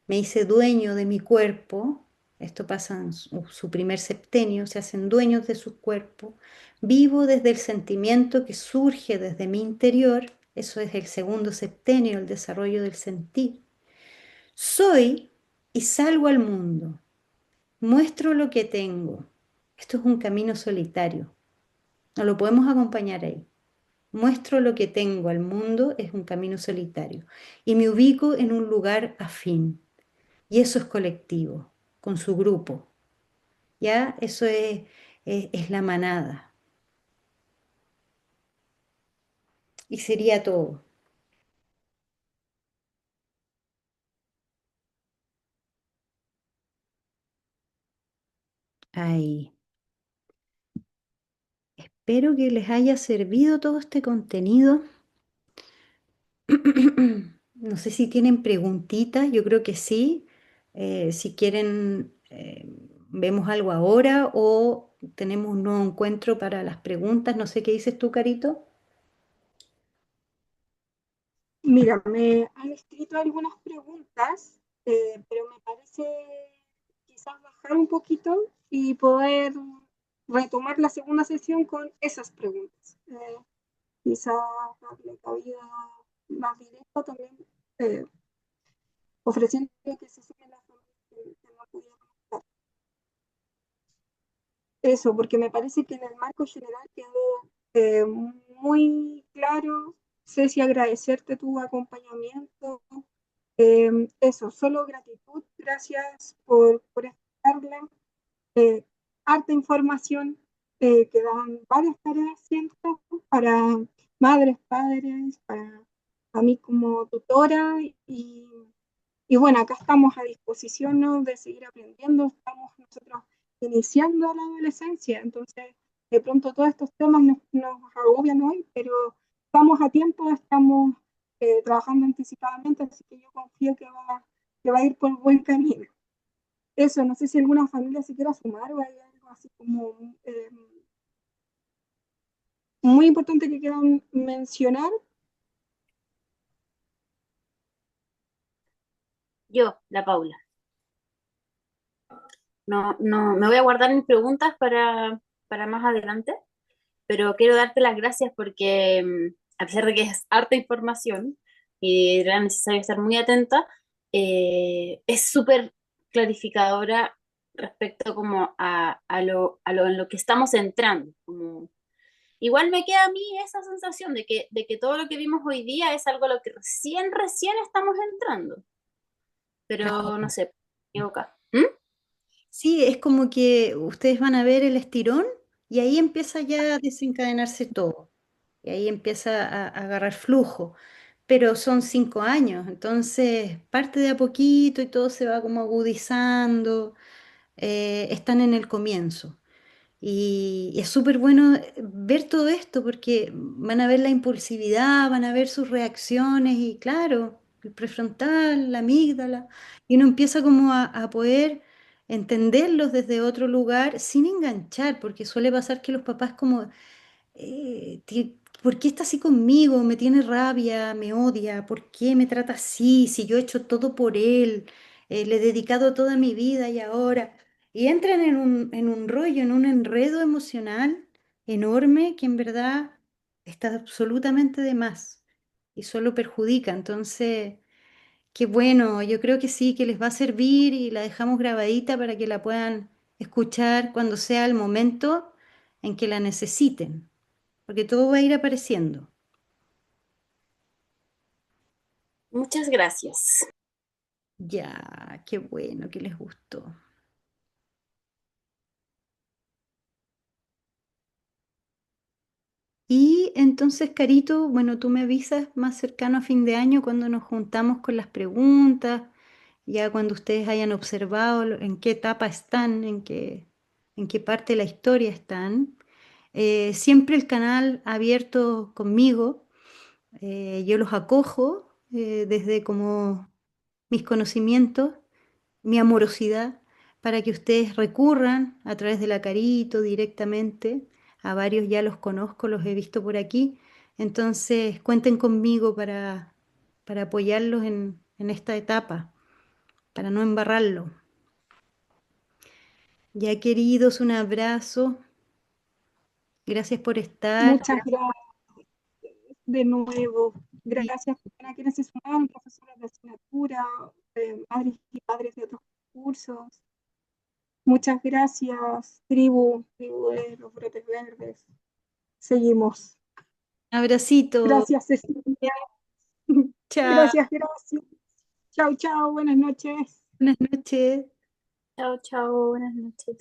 me hice dueño de mi cuerpo. Esto pasa en su primer septenio, se hacen dueños de su cuerpo. Vivo desde el sentimiento que surge desde mi interior. Eso es el segundo septenio, el desarrollo del sentir. Soy y salgo al mundo. Muestro lo que tengo. Esto es un camino solitario. No lo podemos acompañar ahí. Muestro lo que tengo al mundo es un camino solitario. Y me ubico en un lugar afín. Y eso es colectivo, con su grupo. ¿Ya? Eso es la manada. Y sería todo. Ahí. Espero que les haya servido todo este contenido. No sé si tienen preguntitas, yo creo que sí. Si quieren, vemos algo ahora o tenemos un nuevo encuentro para las preguntas. No sé qué dices tú, Carito. Mira, me han escrito algunas preguntas, pero me parece quizás bajar un poquito y poder retomar la segunda sesión con esas preguntas. Quizás darle cabida más directa también, eh, ofreciendo que se sumen las preguntas que no pudieron estar. Eso, porque me parece que en el marco general quedó muy claro Ceci, agradecerte tu acompañamiento. Eso, solo gratitud. Gracias por estarla. Eh, Harta información. Quedan varias tareas, ¿cierto? Para madres, padres, para mí como tutora. Y bueno, acá estamos a disposición, ¿no? De seguir aprendiendo. Estamos nosotros iniciando la adolescencia. Entonces, de pronto todos estos temas nos agobian hoy, pero estamos a tiempo, estamos trabajando anticipadamente, así que yo confío que va a ir por buen camino. Eso, no sé si alguna familia se quiera sumar o hay algo así como muy importante que quieran mencionar. Yo, la Paula. No, no, me voy a guardar mis preguntas para más adelante, pero quiero darte las gracias porque a pesar de que es harta información y era necesario estar muy atenta, es súper clarificadora respecto como en lo que estamos entrando. Como, igual me queda a mí esa sensación de que todo lo que vimos hoy día es algo a lo que recién estamos entrando, pero no Claro. sé, equivoca. Sí, es como que ustedes van a ver el estirón y ahí empieza ya a desencadenarse todo. Y ahí empieza a agarrar flujo. Pero son 5 años, entonces parte de a poquito y todo se va como agudizando. Están en el comienzo. Y es súper bueno ver todo esto porque van a ver la impulsividad, van a ver sus reacciones y claro, el prefrontal, la amígdala, y uno empieza como a poder entenderlos desde otro lugar sin enganchar, porque suele pasar que los papás como ¿por qué está así conmigo? Me tiene rabia, me odia, ¿por qué me trata así? Si yo he hecho todo por él, le he dedicado toda mi vida y ahora. Y entran en un rollo, en un enredo emocional enorme que en verdad está absolutamente de más y solo perjudica. Entonces, qué bueno, yo creo que sí, que les va a servir y la dejamos grabadita para que la puedan escuchar cuando sea el momento en que la necesiten porque todo va a ir apareciendo. Muchas gracias. Ya, qué bueno que les gustó. Y entonces, Carito, bueno, tú me avisas más cercano a fin de año cuando nos juntamos con las preguntas, ya cuando ustedes hayan observado en qué etapa están, en qué parte de la historia están. Siempre el canal abierto conmigo, yo los acojo desde como mis conocimientos, mi amorosidad, para que ustedes recurran a través de la Carito directamente. A varios ya los conozco, los he visto por aquí. Entonces, cuenten conmigo para apoyarlos en esta etapa, para no embarrarlo. Ya queridos, un abrazo. Gracias por estar. Muchas gracias de nuevo. Y Gracias a quienes se sumaron, profesores de asignatura, madres y padres de otros cursos. Muchas gracias, tribu de los brotes verdes. Seguimos. abracito. Gracias, Cecilia. Chao. Gracias, gracias. Chao, chao, buenas noches. Buenas noches. Chao, chao, buenas noches.